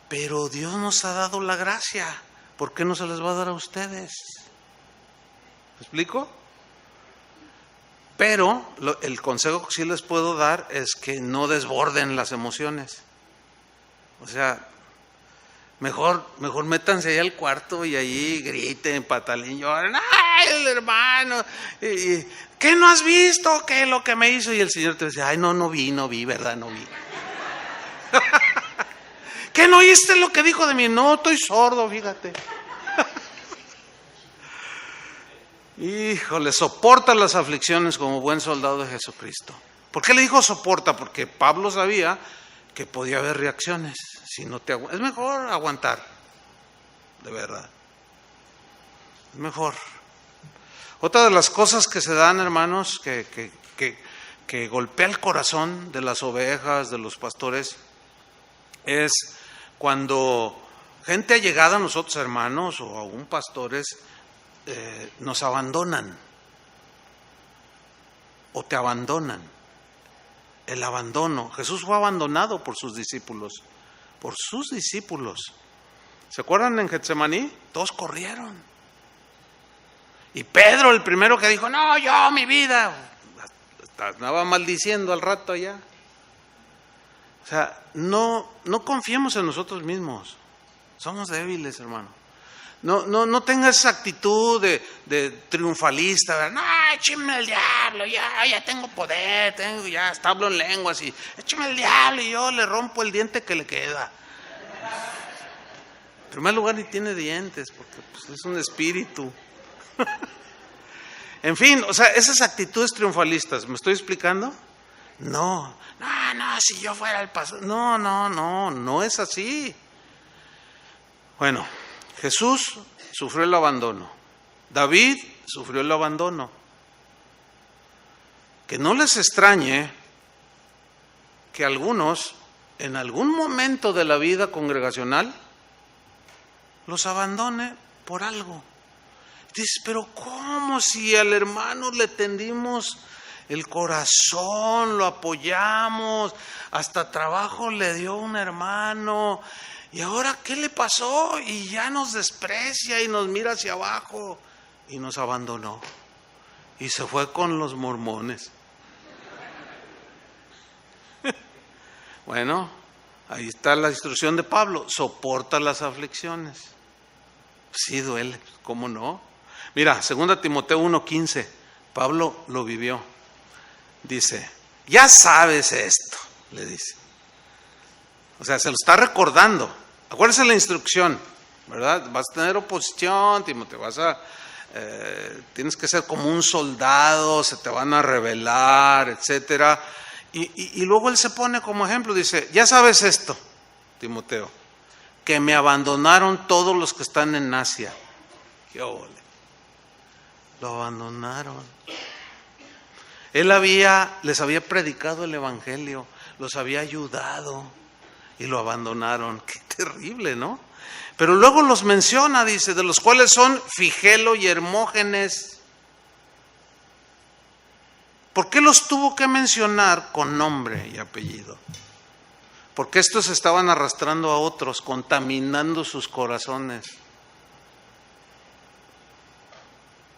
pero Dios nos ha dado la gracia. ¿Por qué no se les va a dar a ustedes? ¿Me explico? Pero el consejo que sí les puedo dar es que no desborden las emociones. O sea, mejor métanse ahí al cuarto y ahí griten, patalen, lloren. ¡Ay, el hermano! ¿Qué no has visto? ¿Qué es lo que me hizo? Y el Señor te dice, ay, no vi, ¿verdad? No vi. ¿Qué no oíste lo que dijo de mí? No, estoy sordo, fíjate. Híjole, soporta las aflicciones como buen soldado de Jesucristo. ¿Por qué le dijo soporta? Porque Pablo sabía que podía haber reacciones. Si no te es mejor aguantar, de verdad. Es mejor. Otra de las cosas que se dan, hermanos, que golpea el corazón de las ovejas, de los pastores, es cuando gente allegada a nosotros, hermanos, o aún pastores, nos abandonan o te abandonan. El abandono. Jesús fue abandonado por sus discípulos. Por sus discípulos. ¿Se acuerdan en Getsemaní? Todos corrieron. Y Pedro, el primero que dijo, no, yo, mi vida. Estaba maldiciendo al rato ya. O sea, no confiemos en nosotros mismos. Somos débiles, hermano. No tengas esa actitud de triunfalista, ¿verdad? No, écheme el diablo, ya tengo poder, ya hasta hablo en lenguas y écheme el diablo y yo le rompo el diente que le queda. En primer lugar ni tiene dientes porque pues, es un espíritu. En fin, o sea, esas actitudes triunfalistas, ¿me estoy explicando? No, si yo fuera el pastor, no es así. Bueno, Jesús sufrió el abandono. David sufrió el abandono. Que no les extrañe que algunos, en algún momento de la vida congregacional, los abandone por algo. Dices, pero ¿cómo si al hermano le tendimos el corazón, lo apoyamos, hasta trabajo le dio un hermano, y ahora qué le pasó? Y ya nos desprecia y nos mira hacia abajo, y nos abandonó, y se fue con los mormones. Bueno, ahí está la instrucción de Pablo: soporta las aflicciones. Sí duele, ¿cómo no? Mira, 2 Timoteo 1:15, Pablo lo vivió. Dice, ya sabes esto, le dice. O sea, se lo está recordando. Acuérdese la instrucción, ¿verdad? Vas a tener oposición, Timoteo, tienes que ser como un soldado, se te van a rebelar, etcétera. Y luego él se pone como ejemplo, dice, ya sabes esto, Timoteo, que me abandonaron todos los que están en Asia. ¡Qué ole! Lo abandonaron. Él les había predicado el evangelio, los había ayudado y lo abandonaron. ¡Qué terrible!, ¿no? Pero luego los menciona, dice, de los cuales son Figelo y Hermógenes. ¿Por qué los tuvo que mencionar con nombre y apellido? Porque estos estaban arrastrando a otros, contaminando sus corazones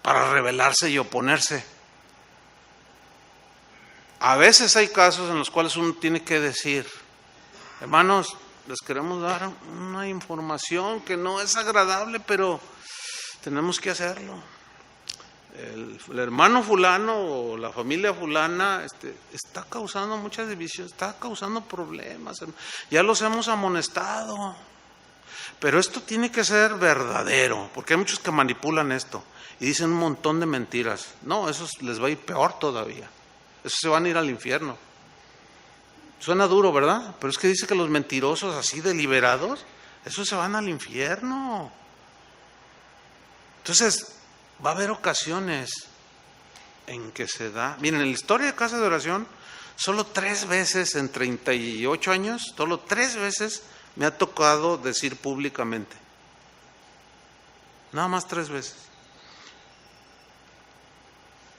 para rebelarse y oponerse. A veces hay casos en los cuales uno tiene que decir, hermanos, les queremos dar una información que no es agradable, pero tenemos que hacerlo. El hermano fulano o la familia fulana está causando muchas divisiones, está causando problemas. Ya los hemos amonestado. Pero esto tiene que ser verdadero, porque hay muchos que manipulan esto y dicen un montón de mentiras. No, eso les va a ir peor todavía. Eso se van a ir al infierno. Suena duro, ¿verdad? Pero es que dice que los mentirosos así deliberados, esos se van al infierno. Entonces, va a haber ocasiones en que se da. Miren, en la historia de Casa de Oración, solo 3 veces en 38 años, solo 3 veces me ha tocado decir públicamente. Nada más 3 veces.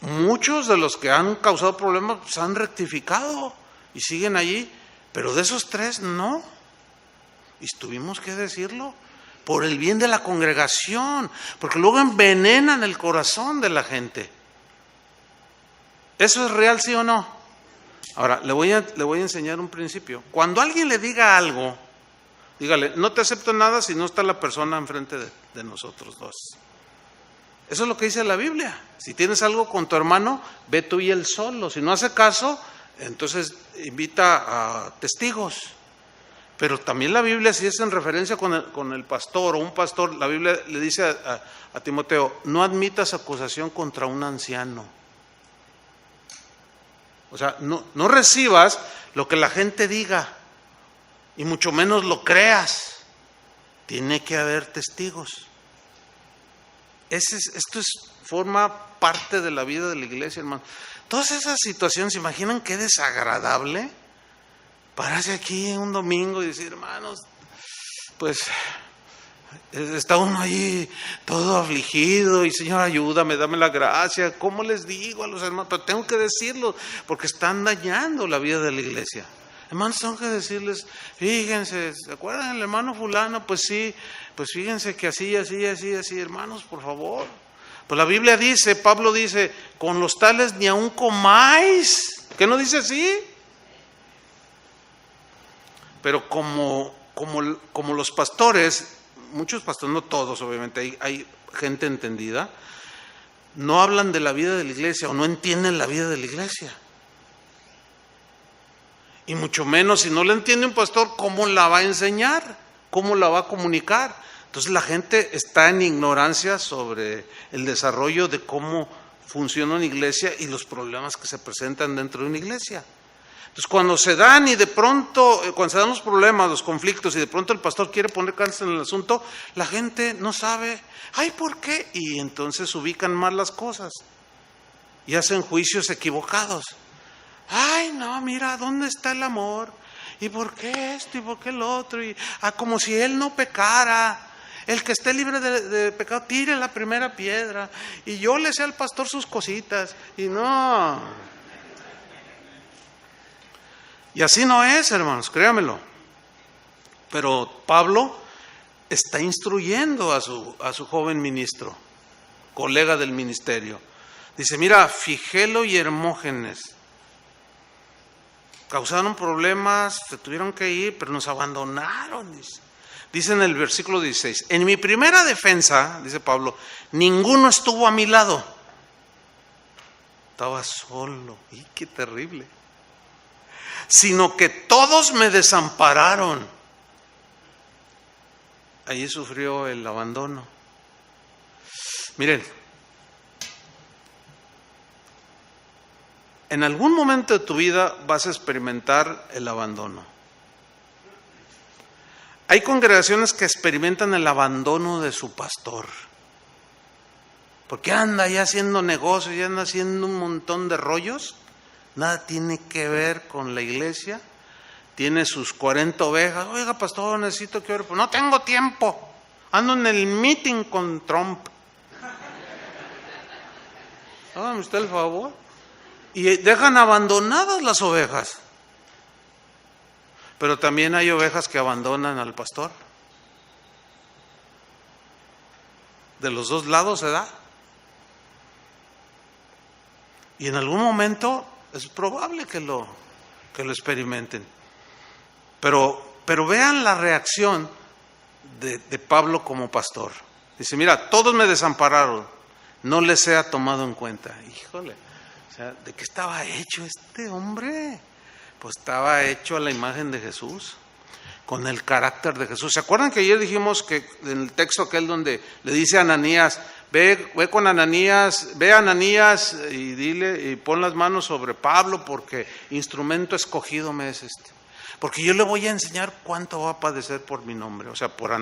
Muchos de los que han causado problemas se han rectificado y siguen allí, pero de esos 3 no. Y tuvimos que decirlo por el bien de la congregación, porque luego envenenan el corazón de la gente. ¿Eso es real, sí o no? Ahora, le voy a enseñar un principio. Cuando alguien le diga algo, dígale, no te acepto nada si no está la persona enfrente de nosotros dos. Eso es lo que dice la Biblia. Si tienes algo con tu hermano, ve tú y él solo. Si no hace caso, entonces invita a testigos. Pero también la Biblia, si es en referencia con el pastor o un pastor, la Biblia le dice a Timoteo, no admitas acusación contra un anciano. O sea, no recibas lo que la gente diga y mucho menos lo creas. Tiene que haber testigos. Esto forma parte de la vida de la iglesia, hermano. Todas esas situaciones, ¿se imaginan qué desagradable? Pararse aquí un domingo y decir, hermanos, pues está uno ahí todo afligido y Señor, ayúdame, dame la gracia. ¿Cómo les digo a los hermanos? Pero tengo que decirlo porque están dañando la vida de la iglesia. Hermanos, tengo que decirles, fíjense, ¿se acuerdan del hermano fulano? Pues sí, pues fíjense que así, hermanos, por favor. Pues la Biblia dice, Pablo dice, con los tales ni aun comáis. ¿Qué no dice así? Pero como los pastores, muchos pastores, no todos obviamente, hay gente entendida, no hablan de la vida de la iglesia o no entienden la vida de la iglesia. Y mucho menos, si no la entiende un pastor, ¿cómo la va a enseñar? ¿Cómo la va a comunicar? Entonces la gente está en ignorancia sobre el desarrollo de cómo funciona una iglesia y los problemas que se presentan dentro de una iglesia. Entonces cuando se dan los problemas, los conflictos y de pronto el pastor quiere poner cartas en el asunto, la gente no sabe, ay, ¿por qué? Y entonces ubican mal las cosas y hacen juicios equivocados. Ay, no, mira, ¿dónde está el amor? ¿Y por qué esto? ¿Y por qué el otro? Y como si él no pecara. El que esté libre de pecado, tire la primera piedra. Y yo le sé al pastor sus cositas. Y no. Y así no es, hermanos, créamelo. Pero Pablo está instruyendo a su joven ministro, colega del ministerio. Dice, mira, Figelo y Hermógenes causaron problemas, se tuvieron que ir, pero nos abandonaron. Dice en el versículo 16, en mi primera defensa, dice Pablo, ninguno estuvo a mi lado. Estaba solo. ¡Y qué terrible! Sino que todos me desampararon. Allí sufrió el abandono. Miren, en algún momento de tu vida vas a experimentar el abandono. Hay congregaciones que experimentan el abandono de su pastor. Porque anda ya haciendo negocios, ya anda haciendo un montón de rollos. Nada tiene que ver con la iglesia. Tiene sus 40 ovejas. Oiga, pastor, necesito que ore. Pues no tengo tiempo. Ando en el meeting con Trump. Hágame usted el favor. Y dejan abandonadas las ovejas. Pero también hay ovejas que abandonan al pastor. De los dos lados se da. Y en algún momento es probable que lo experimenten. Pero vean la reacción de Pablo como pastor. Dice, mira, todos me desampararon, no les he tomado en cuenta. Híjole, o sea, ¿de qué estaba hecho este hombre? Pues estaba hecho a la imagen de Jesús, con el carácter de Jesús. ¿Se acuerdan que ayer dijimos que en el texto aquel donde le dice a Ananías, ve con Ananías, ve a Ananías y dile y pon las manos sobre Pablo porque instrumento escogido me es este? Porque yo le voy a enseñar cuánto va a padecer por mi nombre, o sea, por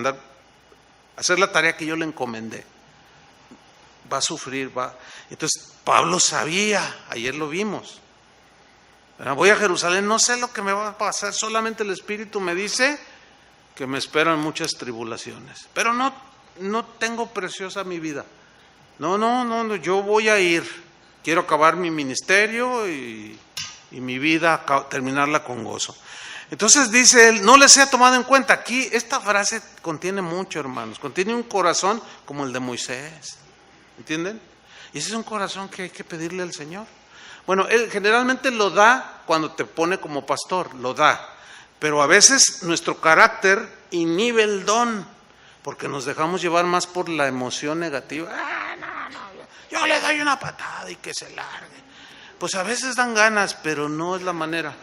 hacer la tarea que yo le encomendé. Va a sufrir, va. Entonces Pablo sabía, ayer lo vimos. Voy a Jerusalén, no sé lo que me va a pasar, solamente el Espíritu me dice que me esperan muchas tribulaciones. Pero no tengo preciosa mi vida. No, yo voy a ir. Quiero acabar mi ministerio y mi vida, terminarla con gozo. Entonces dice él, no les he tomado en cuenta. Aquí esta frase contiene mucho, hermanos. Contiene un corazón como el de Moisés. ¿Entienden? Y ese es un corazón que hay que pedirle al Señor. Bueno, Él generalmente lo da cuando te pone como pastor, lo da. Pero a veces nuestro carácter inhibe el don, porque nos dejamos llevar más por la emoción negativa. Yo le doy una patada y que se largue. Pues a veces dan ganas, pero no es la manera.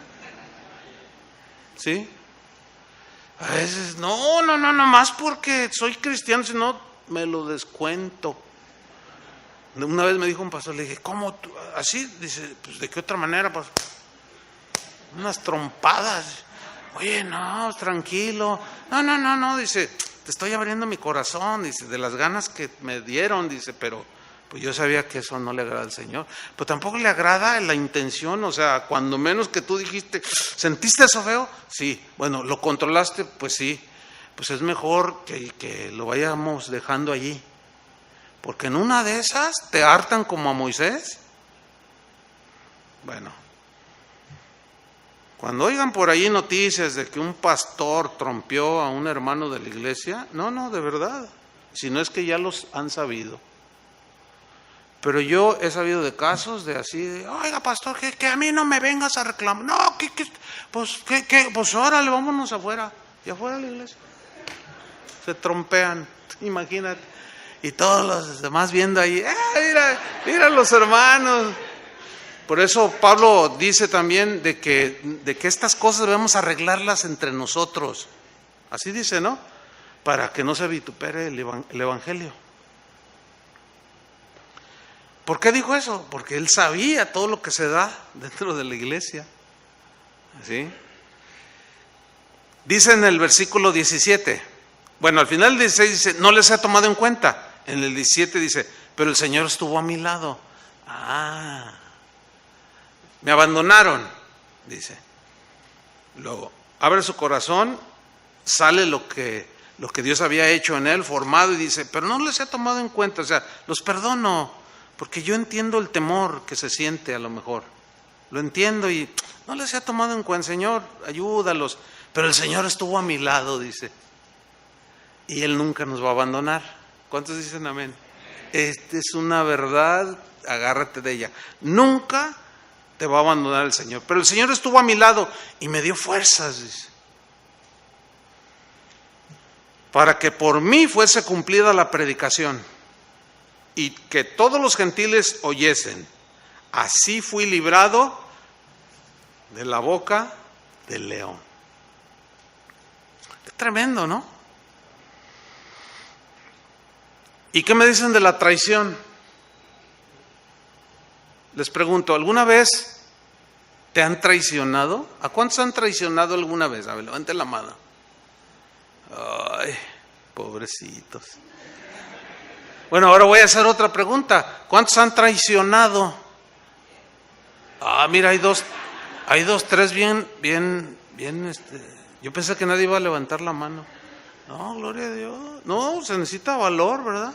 ¿Sí? A veces, no, más porque soy cristiano, si no me lo descuento. Una vez me dijo un pastor, le dije, ¿cómo tú? ¿Así? Dice, pues ¿de qué otra manera? Pues unas trompadas. Oye, no, tranquilo. No, dice, te estoy abriendo mi corazón, dice, de las ganas que me dieron, dice, pero pues yo sabía que eso no le agrada al Señor. Pero tampoco le agrada la intención, o sea, cuando menos que tú dijiste, ¿sentiste eso feo? Sí, bueno, ¿lo controlaste? Pues sí, pues es mejor que lo vayamos dejando allí. Porque en una de esas te hartan como a Moisés. Bueno, cuando oigan por ahí noticias de que un pastor trompeó a un hermano de la iglesia, no, de verdad, si no es que ya los han sabido. Pero yo he sabido de casos de así, oiga pastor, que a mí no me vengas a reclamar. No, pues órale, vámonos afuera. Y afuera de la iglesia se trompean, imagínate. Y todos los demás viendo ahí, mira los hermanos. Por eso Pablo dice también de que estas cosas debemos arreglarlas entre nosotros. Así dice, ¿no? Para que no se vitupere el evangelio. ¿Por qué dijo eso? Porque él sabía todo lo que se da dentro de la iglesia. ¿Sí? Dice en el versículo 17. Bueno, al final del 16 dice, no les he tomado en cuenta. En el 17 dice, pero el Señor estuvo a mi lado. me abandonaron, dice. Luego, abre su corazón, sale lo que Dios había hecho en él, formado, y dice, pero no les he tomado en cuenta, o sea, los perdono, porque yo entiendo el temor que se siente a lo mejor. Lo entiendo y no les he tomado en cuenta, Señor, ayúdalos. Pero el Señor estuvo a mi lado, dice. Y Él nunca nos va a abandonar. ¿Cuántos dicen amén? Esta es una verdad, agárrate de ella. Nunca te va a abandonar el Señor. Pero el Señor estuvo a mi lado y me dio fuerzas, dice, para que por mí fuese cumplida la predicación y que todos los gentiles oyesen. Así fui librado de la boca del león. Qué tremendo, ¿no? ¿Y qué me dicen de la traición? Les pregunto, ¿alguna vez te han traicionado? ¿A cuántos han traicionado alguna vez? A ver, levante la mano. Ay, pobrecitos. Bueno, ahora voy a hacer otra pregunta. ¿Cuántos han traicionado? Ah, mira, hay dos, tres bien. Yo pensé que nadie iba a levantar la mano. No, gloria a Dios. No, se necesita valor, ¿verdad?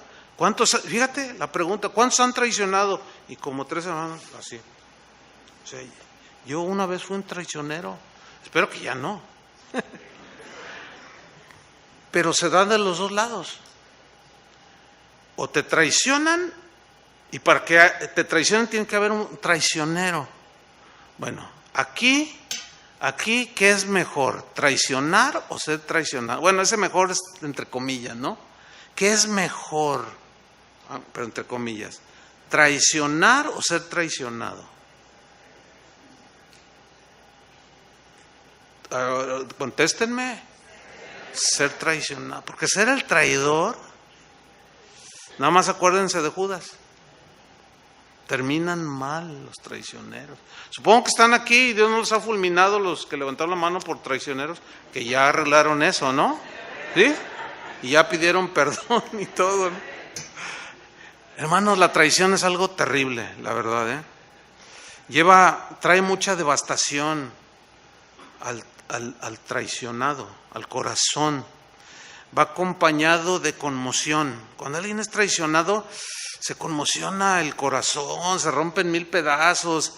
Fíjate la pregunta, ¿cuántos han traicionado? Y como 3 hermanos, así. O sea, yo una vez fui un traicionero. Espero que ya no. Pero se da de los dos lados. O te traicionan, y para que te traicionen tiene que haber un traicionero. Bueno, aquí, ¿qué es mejor? ¿Traicionar o ser traicionado? Bueno, ese mejor es entre comillas, ¿no? ¿Qué es mejor? Pero entre comillas. ¿Traicionar o ser traicionado? Contéstenme. Ser traicionado. Porque ser el traidor, nada más acuérdense de Judas. Terminan mal los traicioneros. Supongo que están aquí y Dios no los ha fulminado, los que levantaron la mano por traicioneros, que ya arreglaron eso, ¿no? ¿Sí? Y ya pidieron perdón y todo, ¿no? Hermanos, la traición es algo terrible, la verdad, ¿eh? Trae mucha devastación al traicionado, al corazón. Va acompañado de conmoción. Cuando alguien es traicionado, se conmociona el corazón, se rompen 1000 pedazos,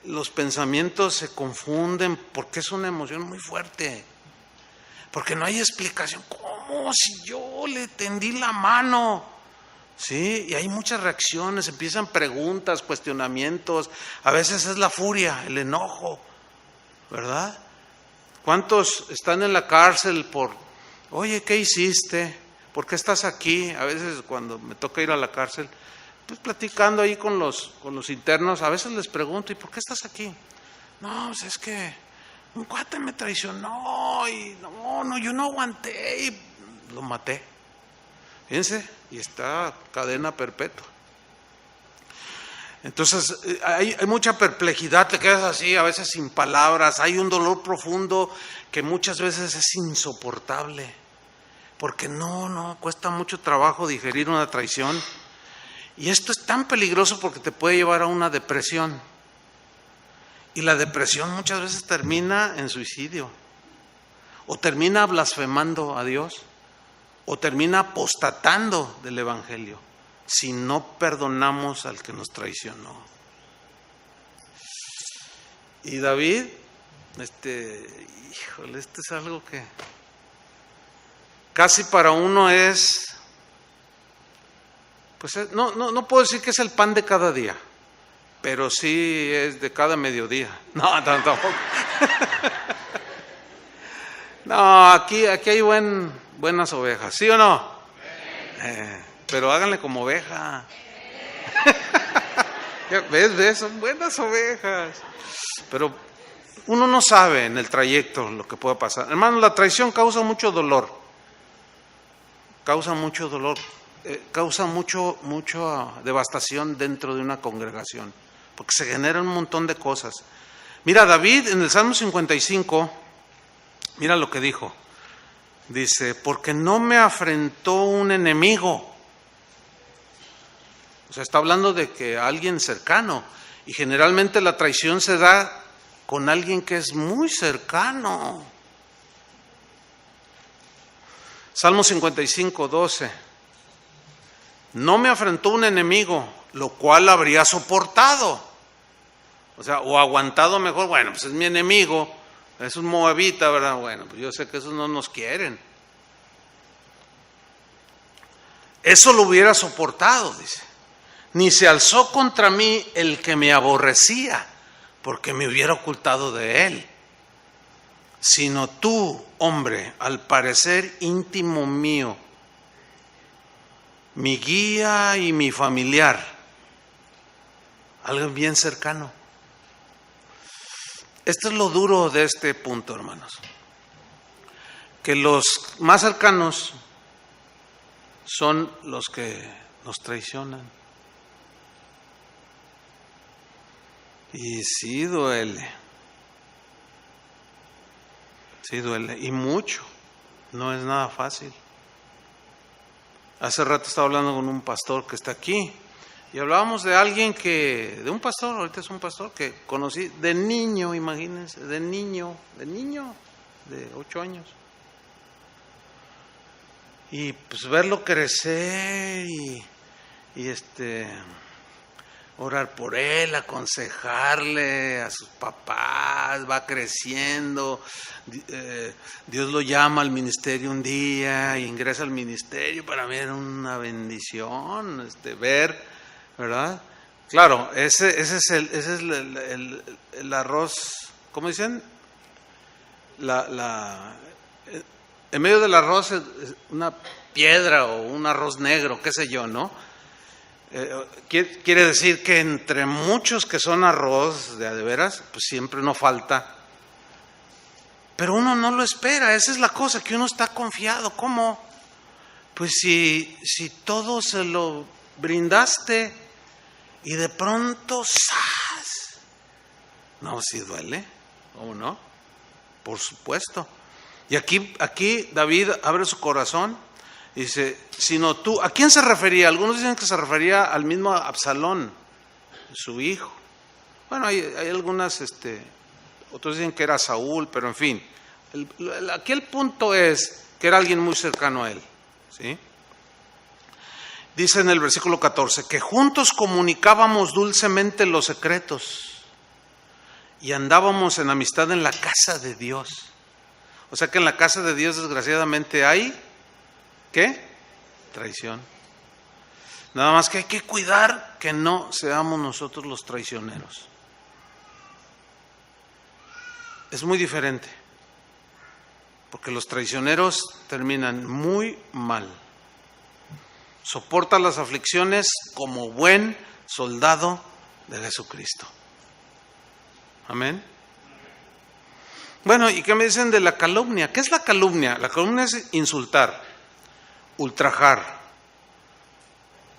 los pensamientos se confunden, porque es una emoción muy fuerte. Porque no hay explicación. ¿Cómo? Si yo le tendí la mano. Sí, y hay muchas reacciones, empiezan preguntas, cuestionamientos. A veces es la furia, el enojo, ¿verdad? ¿Cuántos están en la cárcel oye, ¿qué hiciste? ¿Por qué estás aquí? A veces cuando me toca ir a la cárcel, pues platicando ahí con los internos, a veces les pregunto, ¿y por qué estás aquí? No, pues es que un cuate me traicionó y no, yo no aguanté y lo maté. Fíjense, y está cadena perpetua. Entonces hay mucha perplejidad, te quedas así, a veces sin palabras, hay un dolor profundo que muchas veces es insoportable, porque no, cuesta mucho trabajo digerir una traición. Y esto es tan peligroso porque te puede llevar a una depresión. Y la depresión muchas veces termina en suicidio, o termina blasfemando a Dios, o termina apostatando del Evangelio, si no perdonamos al que nos traicionó. Y David, híjole, es algo que casi para uno es, pues no puedo decir que es el pan de cada día, pero sí es de cada mediodía. No, tampoco. No, aquí hay buenas ovejas, ¿sí o no? Pero háganle como oveja. ¿Ves? Son buenas ovejas. Pero uno no sabe en el trayecto lo que pueda pasar. Hermano, la traición causa mucho dolor. Causa mucha devastación dentro de una congregación, porque se genera un montón de cosas. Mira, David en el Salmo 55, mira lo que dijo. Dice, porque no me afrentó un enemigo. O sea, está hablando de que alguien cercano. Y generalmente la traición se da con alguien que es muy cercano. Salmo 55, 12. No me afrentó un enemigo, lo cual habría soportado. O sea, o aguantado mejor. Bueno, pues es mi enemigo, es un moabita, ¿verdad? Bueno, pues yo sé que esos no nos quieren. Eso lo hubiera soportado, dice. Ni se alzó contra mí el que me aborrecía, porque me hubiera ocultado de él. Sino tú, hombre, al parecer íntimo mío, mi guía y mi familiar, alguien bien cercano. Esto es lo duro de este punto, hermanos. Que los más cercanos son los que nos traicionan. Y sí duele. Sí duele. Y mucho. No es nada fácil. Hace rato estaba hablando con un pastor que está aquí. Y hablábamos de alguien de un pastor, ahorita es un pastor que conocí de niño, imagínense, de niño, de 8 años. Y pues verlo crecer y orar por él, aconsejarle a sus papás, va creciendo, Dios lo llama al ministerio un día, y ingresa al ministerio. Para mí era una bendición ver, ¿verdad? Claro, ese es el arroz, ¿cómo dicen? En medio del arroz es una piedra o un arroz negro, qué sé yo, ¿no? Quiere decir que entre muchos que son arroz de veras, pues siempre no falta. Pero uno no lo espera, esa es la cosa, que uno está confiado. ¿Cómo? Pues si todo se lo brindaste y de pronto ¡zas! No, si duele, ¿cómo no? Por supuesto. Y aquí David abre su corazón. Dice, sino tú, ¿a quién se refería? Algunos dicen que se refería al mismo Absalón, su hijo. Bueno, hay algunas, otros dicen que era Saúl, pero en fin. Aquí el punto es que era alguien muy cercano a él, ¿sí? Dice en el versículo 14, que juntos comunicábamos dulcemente los secretos y andábamos en amistad en la casa de Dios. O sea que en la casa de Dios desgraciadamente hay... ¿qué? Traición. Nada más que hay que cuidar que no seamos nosotros los traicioneros. Es muy diferente, porque los traicioneros terminan muy mal. Soporta las aflicciones como buen soldado de Jesucristo. Amén. Bueno, ¿y qué me dicen de la calumnia? ¿Qué es la calumnia? La calumnia es insultar, ultrajar,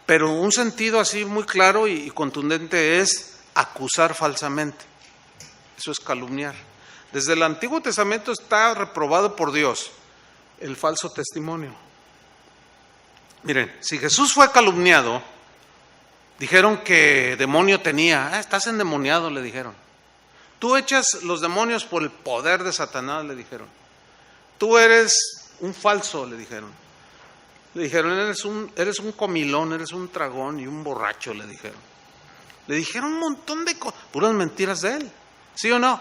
pero un sentido así muy claro y contundente es acusar falsamente. Eso es calumniar. Desde el Antiguo Testamento está reprobado por Dios el falso testimonio. Miren, si Jesús fue calumniado, dijeron que demonio tenía. Estás endemoniado, le dijeron. Tú echas los demonios por el poder de Satanás, le dijeron. Tú eres un falso, le dijeron. Le dijeron, eres un comilón, eres un tragón y un borracho, le dijeron. Le dijeron un montón de cosas, puras mentiras de él. ¿Sí o no?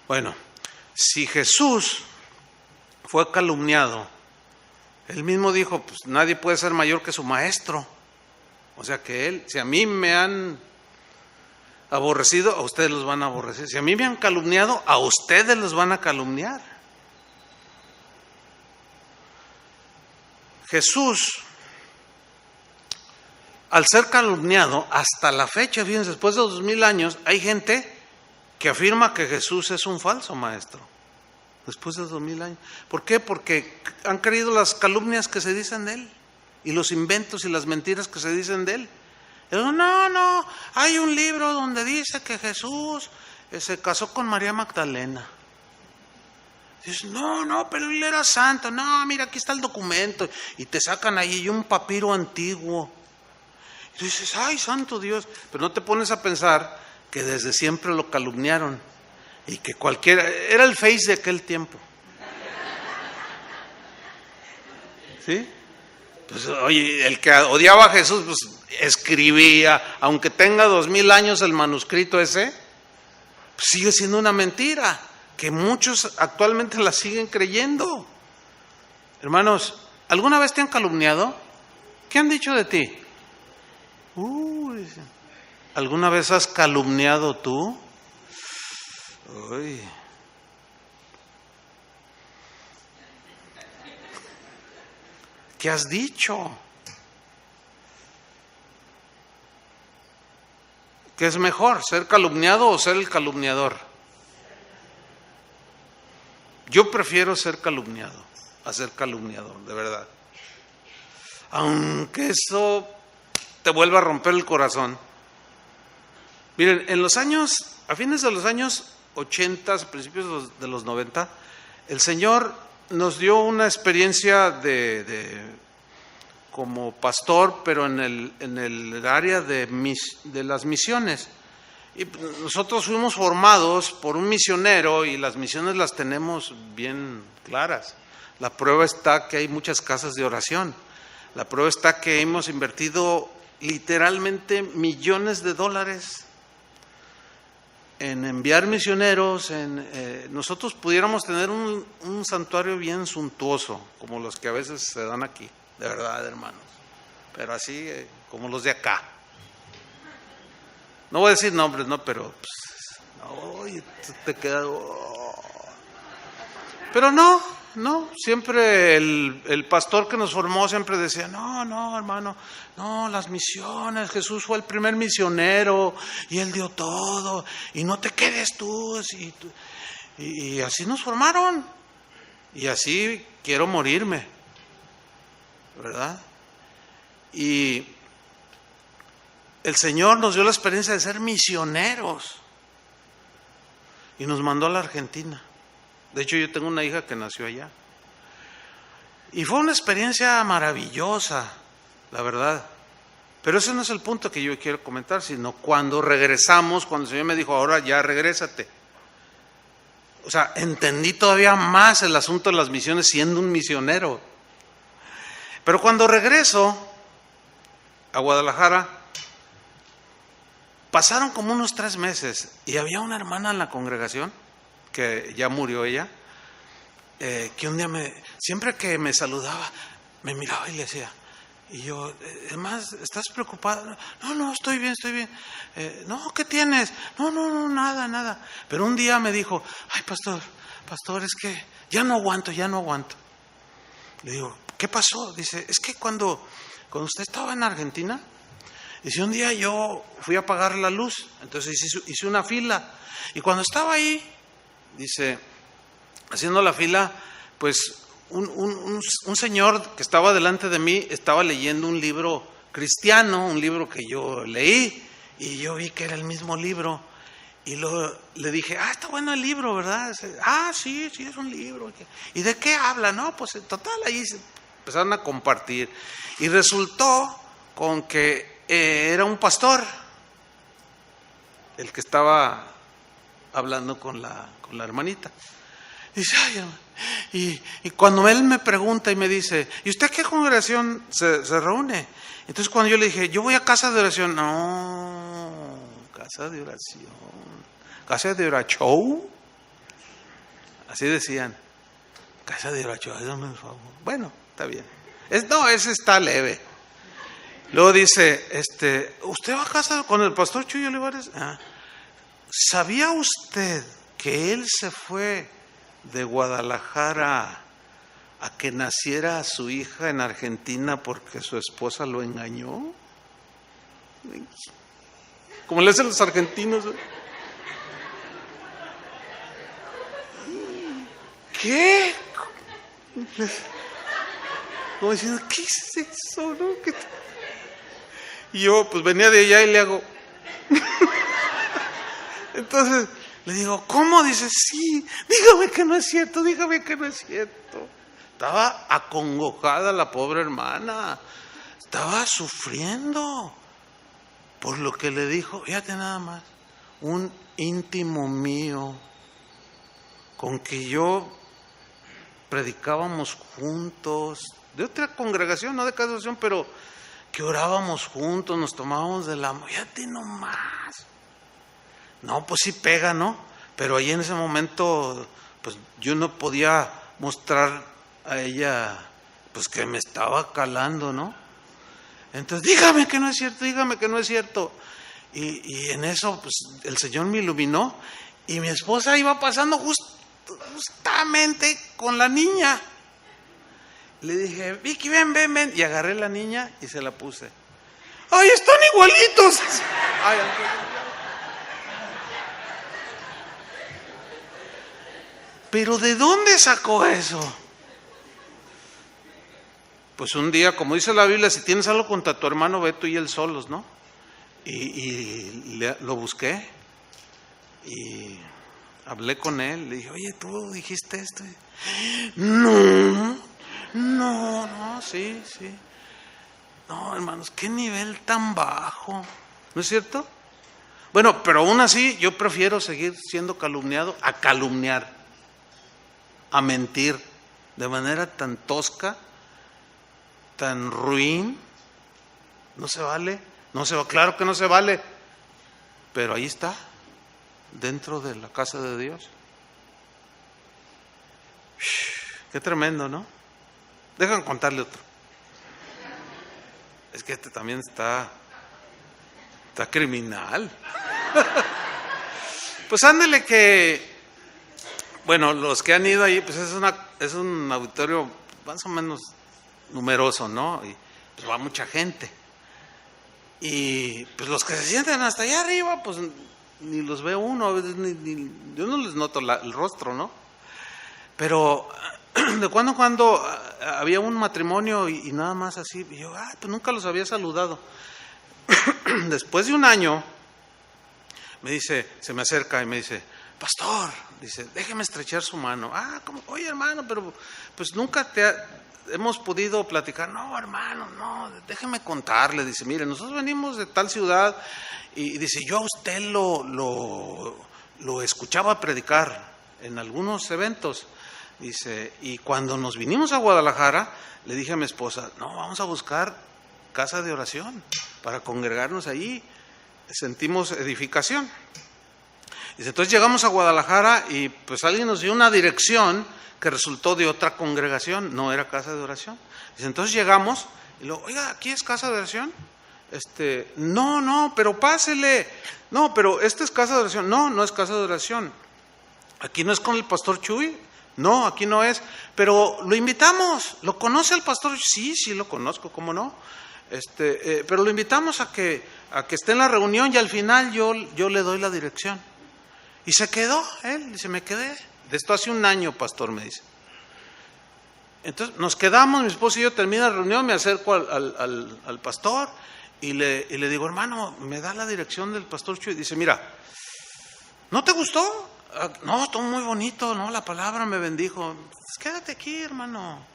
Bueno, si Jesús fue calumniado, él mismo dijo, pues nadie puede ser mayor que su maestro. O sea que él, si a mí me han aborrecido, a ustedes los van a aborrecer. Si a mí me han calumniado, a ustedes los van a calumniar. Jesús, al ser calumniado, hasta la fecha, fíjense, después de 2000 años, hay gente que afirma que Jesús es un falso maestro. Después de 2000 años. ¿Por qué? Porque han creído las calumnias que se dicen de él, y los inventos y las mentiras que se dicen de él. No, hay un libro donde dice que Jesús se casó con María Magdalena. Dices, no, pero él era santo. No, mira, aquí está el documento. Y te sacan ahí un papiro antiguo. Y dices, ay, santo Dios. Pero no te pones a pensar que desde siempre lo calumniaron y que cualquiera, era el Face de aquel tiempo. ¿Sí? Pues oye, el que odiaba a Jesús, pues escribía, aunque tenga 2000 años el manuscrito ese, pues sigue siendo una mentira, que muchos actualmente la siguen creyendo. Hermanos, ¿alguna vez te han calumniado? ¿Qué han dicho de ti? ¿Alguna vez has calumniado tú? Uy. ¿Qué has dicho? ¿Qué es mejor, ser calumniado o ser el calumniador? Yo prefiero ser calumniado a ser calumniador, de verdad. Aunque eso te vuelva a romper el corazón. Miren, a fines de los años 80, principios de los 90, el Señor nos dio una experiencia como pastor, pero en el área de las misiones. Y nosotros fuimos formados por un misionero y las misiones las tenemos bien claras. La prueba está que hay muchas casas de oración. La prueba está que hemos invertido literalmente millones de dólares en enviar misioneros. Nosotros pudiéramos tener un santuario bien suntuoso, como los que a veces se dan aquí, de verdad, hermanos. Pero así como los de acá. No voy a decir nombres, no, pero te queda. Pero no, siempre el pastor que nos formó siempre decía, no, hermano, no, las misiones, Jesús fue el primer misionero y Él dio todo, y no te quedes tú. Y así nos formaron, y así quiero morirme, ¿verdad? Y el Señor nos dio la experiencia de ser misioneros y nos mandó a la Argentina. De hecho, yo tengo una hija que nació allá. Y fue una experiencia maravillosa, la verdad. Pero ese no es el punto que yo quiero comentar, sino cuando regresamos, cuando el Señor me dijo, ahora ya regrésate. O sea, entendí todavía más el asunto de las misiones siendo un misionero. Pero cuando regreso a Guadalajara, pasaron como unos 3 meses y había una hermana en la congregación, que ya murió ella, que un día siempre que me saludaba, me miraba y le decía, y yo, además, ¿estás preocupada? No, estoy bien. No, ¿qué tienes? No, nada. Pero un día me dijo, ay, pastor, es que ya no aguanto. Le digo, ¿qué pasó? Dice, es que cuando usted estaba en Argentina, dice, un día yo fui a apagar la luz, entonces hice una fila, y cuando estaba ahí, dice, haciendo la fila, pues un señor que estaba delante de mí estaba leyendo un libro cristiano, un libro que yo leí, y yo vi que era el mismo libro, y le dije, está bueno el libro, ¿verdad? Sí, es un libro. ¿Y de qué habla? No, pues total, ahí se empezaron a compartir, y resultó con que era un pastor el que estaba hablando con la hermanita. Dice, y cuando él me pregunta y me dice, ¿y usted a qué congregación se reúne? Entonces cuando yo le dije, yo voy a casa de oración. No, casa de oración. Así decían, casa de oración, dame un favor. Bueno, está bien. Ese está leve. Luego dice, ¿usted va a casa con el pastor Chuy Olivares? ¿Sabía usted que él se fue de Guadalajara a que naciera su hija en Argentina porque su esposa lo engañó? Como le hacen los argentinos. ¿Qué? Como diciendo, ¿qué es eso? ¿No? Y yo pues venía de allá y le hago. Entonces le digo, ¿cómo? Dice, sí, dígame que no es cierto. Estaba acongojada la pobre hermana, estaba sufriendo por lo que le dijo. Fíjate nada más, un íntimo mío, con que yo predicábamos juntos, de otra congregación, no de cada asociación, pero que orábamos juntos, nos tomábamos de la mano, fíjate nomás. No, pues sí pega, ¿no? Pero ahí en ese momento, pues yo no podía mostrar a ella, pues que me estaba calando, ¿no? Entonces, dígame que no es cierto, dígame que no es cierto. Y en eso, pues el Señor me iluminó y mi esposa iba pasando justamente con la niña. Le dije, Vicky, ven, ven, ven. Y agarré la niña y se la puse. ¡Ay, están igualitos! Ay, ¿pero de dónde sacó eso? Pues un día, como dice la Biblia, si tienes algo contra tu hermano, ve tú y él solos, ¿no? Lo busqué y hablé con él. Le dije, oye, ¿tú dijiste esto? No, sí. No, hermanos, qué nivel tan bajo, ¿no es cierto? Bueno, pero aún así yo prefiero seguir siendo calumniado a calumniar, a mentir de manera tan tosca, tan ruin. No se vale, claro que no se vale, pero ahí está, dentro de la casa de Dios. Qué tremendo, ¿no? Dejan contarle otro. Es que este también está criminal. Pues ándele que, bueno, los que han ido ahí, pues es un auditorio más o menos numeroso, ¿no? Y pues va mucha gente. Y pues los que se sienten hasta allá arriba, pues ni los ve uno, a veces yo no les noto el rostro, ¿no? Pero de cuando en cuando había un matrimonio y nada más así, y yo, pues nunca los había saludado. Después de un año, se me acerca y me dice, pastor, dice, déjeme estrechar su mano. Como, oye hermano, pero pues nunca hemos podido platicar. No, hermano, no, déjeme contarle. Dice, mire, nosotros venimos de tal ciudad y dice, yo a usted lo escuchaba predicar en algunos eventos. Dice, y cuando nos vinimos a Guadalajara, le dije a mi esposa, no, vamos a buscar casa de oración para congregarnos ahí. Sentimos edificación. Dice, entonces llegamos a Guadalajara y pues alguien nos dio una dirección que resultó de otra congregación, no era casa de oración. Dice, entonces llegamos y luego, oiga, ¿aquí es casa de oración? No, pero pásele. No, pero esta es casa de oración. No es casa de oración. Aquí no es con el pastor Chuy. No, aquí no es. Pero lo invitamos. ¿Lo conoce el pastor? Sí, lo conozco, ¿cómo no? Pero lo invitamos a que esté en la reunión y al final yo le doy la dirección. Y se quedó él, dice, me quedé. De esto hace un año, pastor, me dice. Entonces nos quedamos, mi esposo y yo, termina la reunión, me acerco al pastor y le digo, hermano, ¿me da la dirección del pastor Chuy? Dice, mira, ¿no te gustó? No, estuvo muy bonito, no, la palabra me bendijo. Pues quédate aquí, hermano.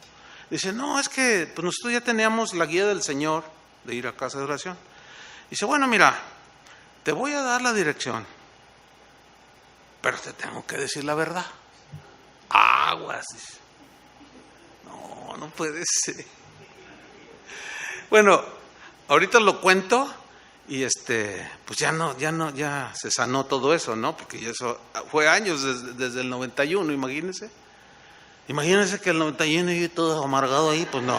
Dice, no, es que pues nosotros ya teníamos la guía del Señor de ir a casa de oración. Dice, bueno, mira, te voy a dar la dirección, pero te tengo que decir la verdad. Aguas. No puede ser. Bueno, ahorita lo cuento y pues ya se sanó todo eso, ¿no? Porque eso fue años desde el 91, imagínense. Imagínense que el 91 y todo amargado ahí, pues no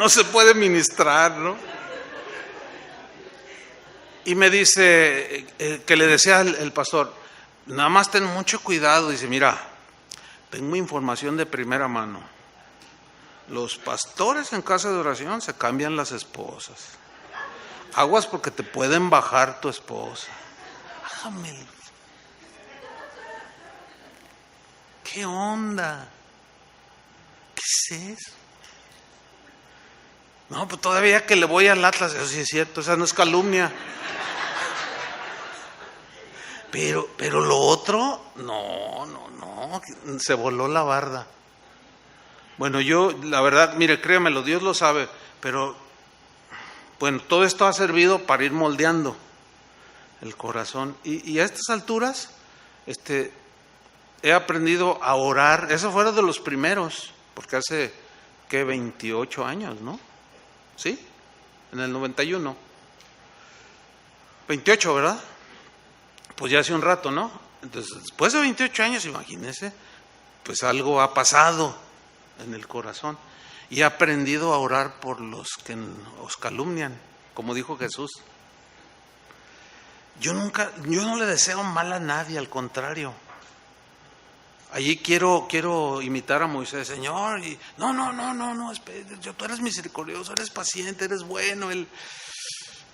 se puede ministrar, ¿no? Y me dice, que le decía el pastor, nada más ten mucho cuidado. Dice, mira, tengo información de primera mano. Los pastores en casa de oración se cambian las esposas. Aguas porque te pueden bajar tu esposa. Hágame. ¿Qué onda? ¿Qué es eso? No, pues todavía que le voy al Atlas, eso sí es cierto, esa no es calumnia. Pero lo otro, no, se voló la barda. Bueno, yo, la verdad, mire, créamelo, Dios lo sabe, pero bueno, todo esto ha servido para ir moldeando. el corazón. Y a estas alturas, he aprendido a orar. Eso fue de los primeros, porque hace, 28 años, ¿no? ¿Sí? En el 91. 28, ¿verdad? Pues ya hace un rato, ¿no? Entonces, después de 28 años, imagínense, pues algo ha pasado en el corazón. Y he aprendido a orar por los que os calumnian, como dijo Jesús. Yo no le deseo mal a nadie, al contrario. Allí quiero imitar a Moisés, Señor, y no, espera, tú eres misericordioso, eres paciente, eres bueno,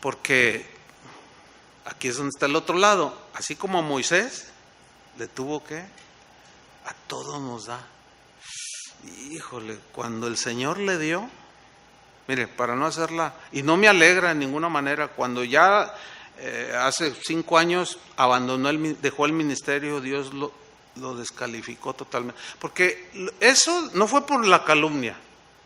porque aquí es donde está el otro lado, así como a Moisés le tuvo que, a todos nos da. Híjole, cuando el Señor le dio, mire, para no hacerla, y no me alegra en ninguna manera, cuando ya hace 5 años dejó el ministerio, Dios lo descalificó totalmente, porque eso no fue por la calumnia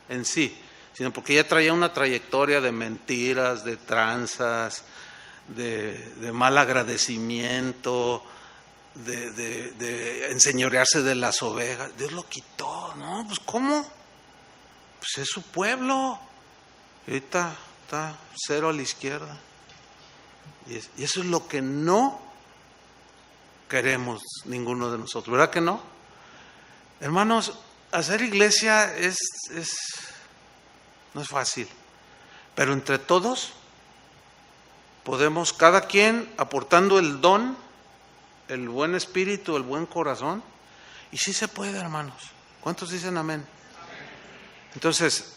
en sí, sino porque ya traía una trayectoria de mentiras, de tranzas, de mal agradecimiento, de enseñorearse de las ovejas. Dios lo quitó, ¿no? Pues ¿cómo? Pues es su pueblo. Ahorita está 0 a la izquierda. Y eso es lo que no queremos ninguno de nosotros, ¿verdad que no? Hermanos, hacer iglesia no es fácil, pero entre todos podemos, cada quien aportando el don, el buen espíritu, el buen corazón, y sí se puede, hermanos. ¿Cuántos dicen amén? Entonces,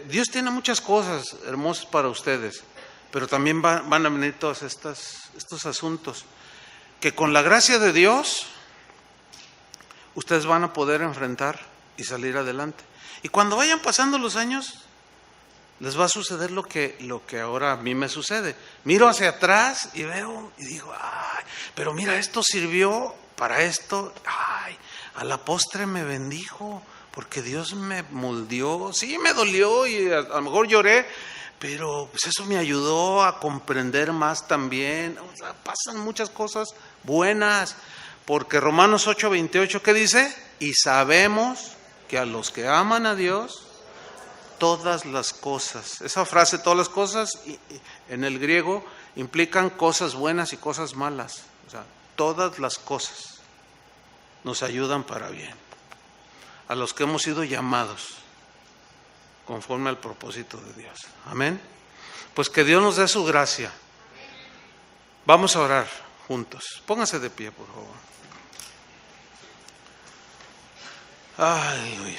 Dios tiene muchas cosas hermosas para ustedes, pero también van a venir todos estos asuntos que con la gracia de Dios ustedes van a poder enfrentar y salir adelante. Y cuando vayan pasando los años, les va a suceder lo que ahora a mí me sucede. Miro hacia atrás y veo y digo, ay, pero mira, esto sirvió para esto, ay, a la postre me bendijo, porque Dios me moldeó. Sí, me dolió y a lo mejor lloré, pero pues eso me ayudó a comprender más también. O sea, pasan muchas cosas buenas, porque Romanos 8:28, ¿qué dice? Y sabemos que a los que aman a Dios, todas las cosas. Esa frase, todas las cosas, en el griego implican cosas buenas y cosas malas. O sea, todas las cosas nos ayudan para bien. A los que hemos sido llamados conforme al propósito de Dios. Amén. Pues que Dios nos dé su gracia. Vamos a orar juntos. Pónganse de pie, por favor. Ay,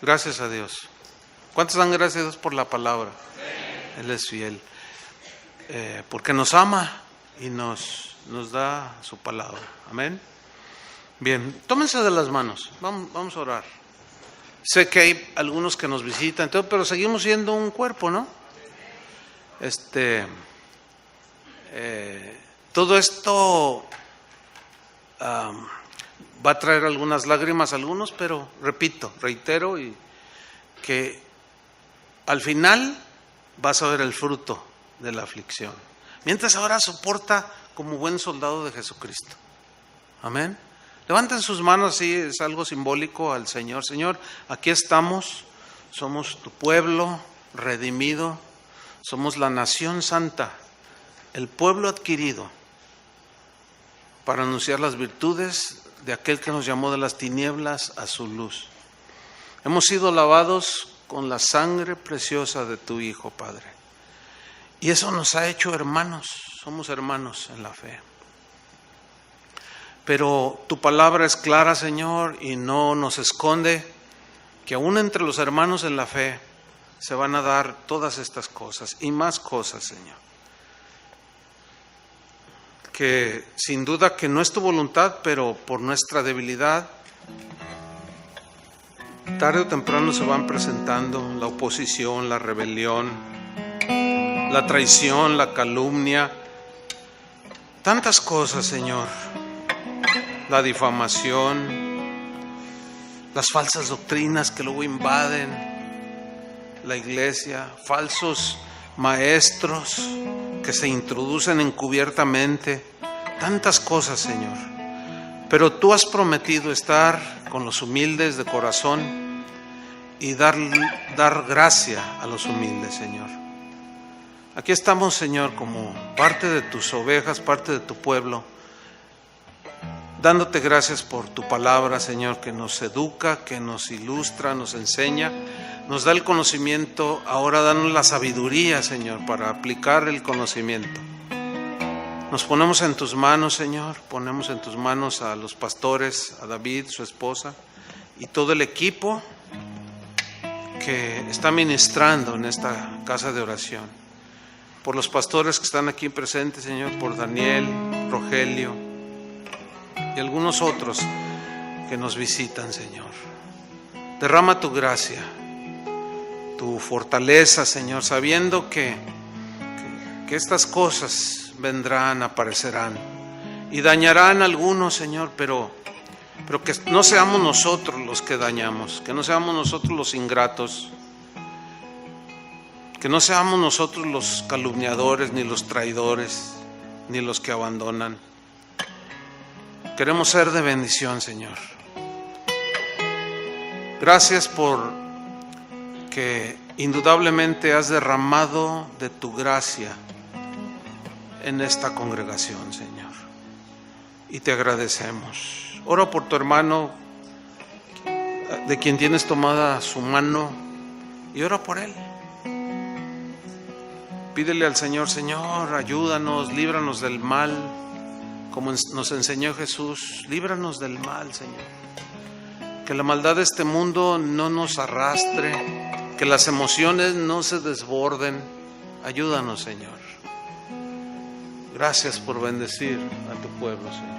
gracias a Dios. ¿Cuántos dan gracias a Dios por la palabra? Él es fiel. Porque nos ama y nos da su palabra. Amén. Bien, tómense de las manos. Vamos a orar. Sé que hay algunos que nos visitan, pero seguimos siendo un cuerpo, ¿no? Todo esto va a traer algunas lágrimas a algunos, pero reitero, y que al final vas a ver el fruto de la aflicción. Mientras ahora soporta como buen soldado de Jesucristo. Amén. Levanten sus manos, así es algo simbólico al Señor. Señor, aquí estamos, somos tu pueblo redimido, somos la nación santa, el pueblo adquirido para anunciar las virtudes de aquel que nos llamó de las tinieblas a su luz. Hemos sido lavados con la sangre preciosa de tu Hijo, Padre. Y eso nos ha hecho hermanos, somos hermanos en la fe. Pero tu palabra es clara, Señor, y no nos esconde que aún entre los hermanos en la fe se van a dar todas estas cosas y más cosas, Señor. Que sin duda que no es tu voluntad, pero por nuestra debilidad, tarde o temprano se van presentando la oposición, la rebelión, la traición, la calumnia, tantas cosas, Señor. La difamación, las falsas doctrinas que luego invaden la iglesia, falsos maestros que que se introducen encubiertamente, tantas cosas, Señor. Pero Tú has prometido estar con los humildes de corazón y dar gracia a los humildes, Señor. Aquí estamos, Señor, como parte de Tus ovejas, parte de Tu pueblo, dándote gracias por Tu palabra, Señor, que nos educa, que nos ilustra, nos enseña, nos da el conocimiento. Ahora danos la sabiduría, Señor, para aplicar el conocimiento. Nos ponemos en Tus manos, Señor, ponemos en Tus manos a los pastores, a David, su esposa, y todo el equipo que está ministrando en esta casa de oración. Por los pastores que están aquí presentes, Señor, por Daniel, Rogelio y algunos otros que nos visitan, Señor. Derrama Tu gracia, Tu fortaleza, Señor, sabiendo que estas cosas vendrán, aparecerán y dañarán a algunos, Señor, pero que no seamos nosotros los que dañamos, que no seamos nosotros los ingratos, que no seamos nosotros los calumniadores, ni los traidores, ni los que abandonan. Queremos ser de bendición, Señor. Gracias por que indudablemente has derramado de Tu gracia en esta congregación, Señor, y Te agradecemos. Oro por tu hermano, de quien tienes tomada su mano, y ora por él. Pídele al Señor: Señor, ayúdanos, líbranos del mal, como nos enseñó Jesús. Líbranos del mal, Señor. Que la maldad de este mundo no nos arrastre, que las emociones no se desborden. Ayúdanos, Señor. Gracias por bendecir a Tu pueblo, Señor.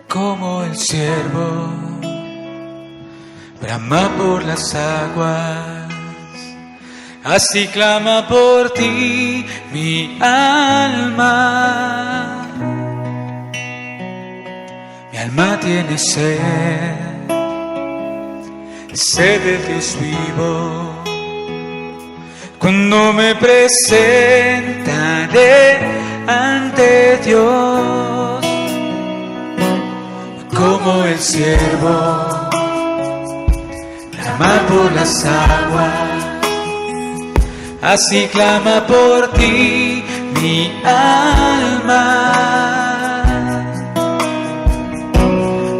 Como el ciervo brama por las aguas, así clama por Ti mi alma. Mi alma tiene sed de Dios vivo. Cuando me presentaré ante Dios, como el ciervo clama por las aguas, así clama por Ti mi alma.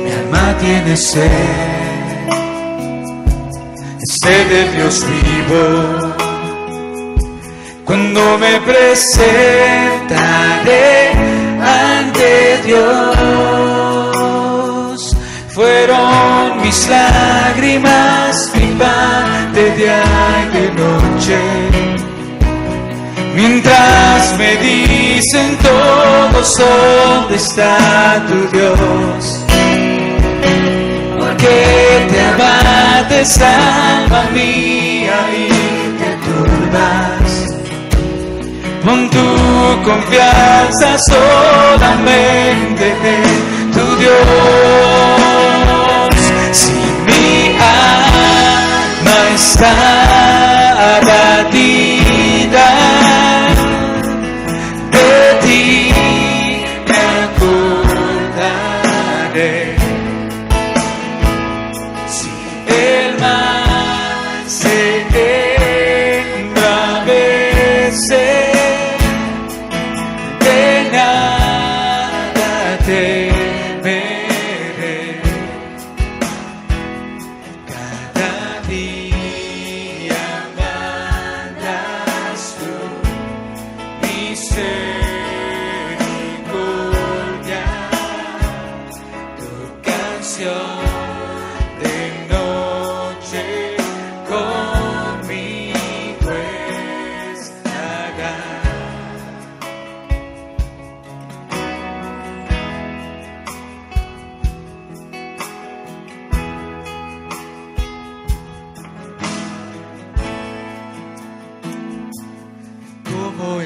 Mi alma tiene sed de Dios vivo. Cuando me presentaré ante Dios, fueron mis lágrimas mi pan de día y de noche, mientras me dicen todos: ¿dónde está tu Dios? Porque te abates, alma mía, y te turbas. Pon tu confianza solamente en tu Dios. Si mi alma está abatida, de Ti me acordaré. Si el mar se embravece, temeré. Cada día mandas Tu misericordia, Tu canción de noche conmigo estará.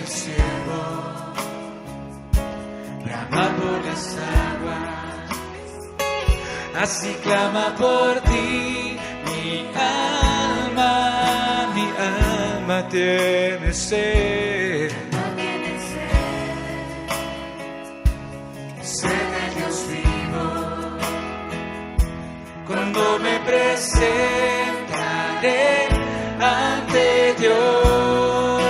el siervo, brama por las aguas, así clama por ti mi alma tiene sed. Sed de Dios vivo, cuando me presentaré ante Dios.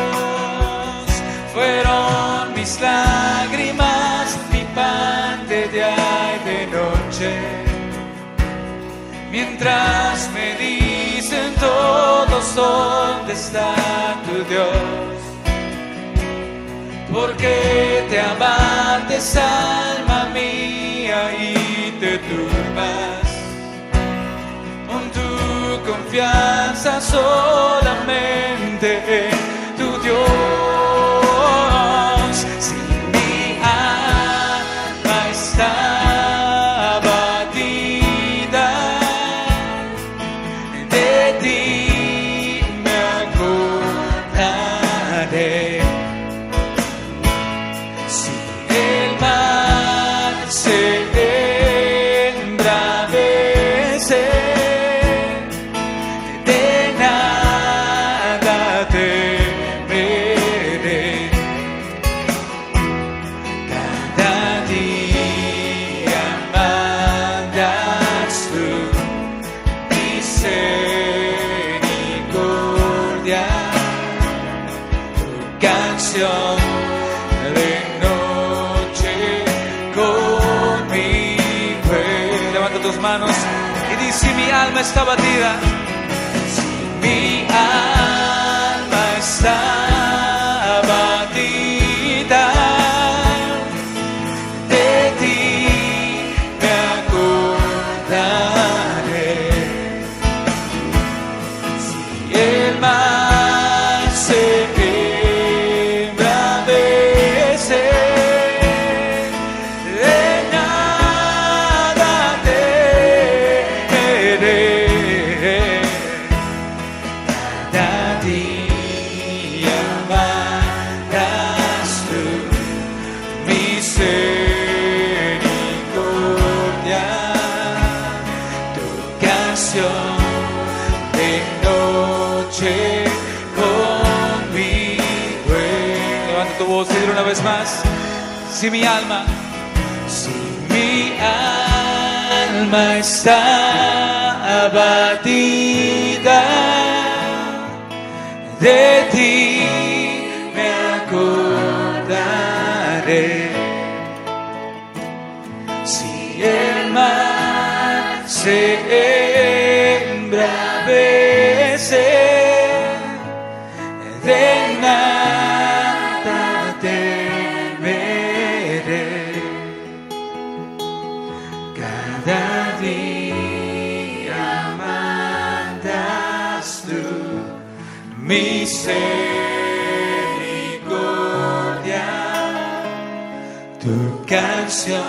Fueron mis lágrimas, mi pan de día y de noche, mientras me dicen todos dónde está tu Dios. Porque te abates, alma mía, y te turbas. Pon tu confianza solamente en tu Dios. Si mi alma está abatida, de ti me acordaré. Si el mar se embravece, de nada temeré. Cada día mandas tu misericordia, tu canción de noche conmigo. Levanta tus manos y di: si mi alma está abatida, si mi alma está abatida, de ti me acordaré. Si el mar se embravece, de nada temeré. Cada día mandas tu misericordia, tu canción de noche conmigo. Levanta tu voz y dile una vez más: si mi alma está abatida, de ti me acordaré. Si el mar se embravece, de nada temeré. Cada día mandas tu misericordia, tu canción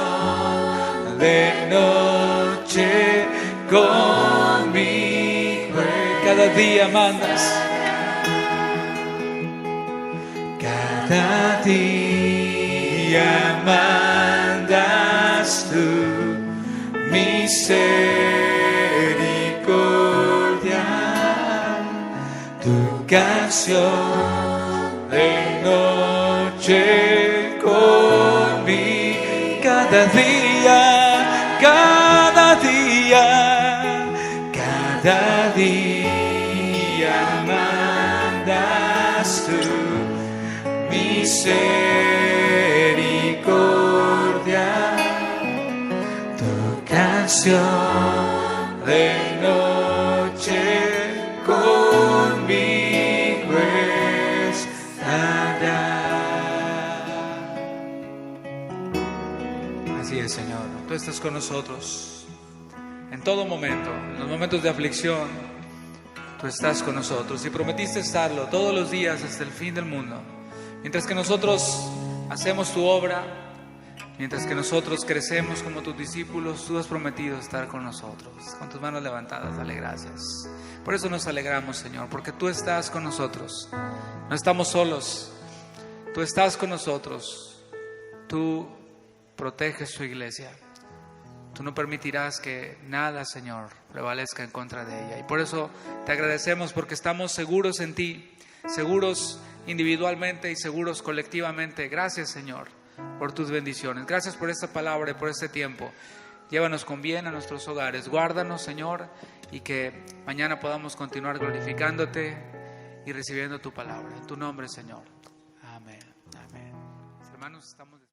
de noche conmigo. Cada día mandas, cada día mandas tu misericordia, tu canción de noche conmigo. Cada día, cada día, cada día mandas tu misericordia, tu canción de noche conmigo estará. Así es, Señor, tú estás con nosotros en todo momento, en los momentos de aflicción. Tú estás con nosotros y prometiste estarlo todos los días hasta el fin del mundo. Mientras que nosotros hacemos tu obra, mientras que nosotros crecemos como tus discípulos, tú has prometido estar con nosotros. Con tus manos levantadas, dale gracias. Por eso nos alegramos, Señor, porque tú estás con nosotros. No estamos solos. Tú estás con nosotros. Tú proteges tu iglesia. Tú no permitirás que nada, Señor, prevalezca en contra de ella. Y por eso te agradecemos, porque estamos seguros en ti, seguros individualmente y seguros colectivamente. Gracias, Señor, por tus bendiciones. Gracias por esta palabra y por este tiempo. Llévanos con bien a nuestros hogares. Guárdanos, Señor, y que mañana podamos continuar glorificándote y recibiendo tu palabra. En tu nombre, Señor. Amén. Amén. Hermanos, estamos...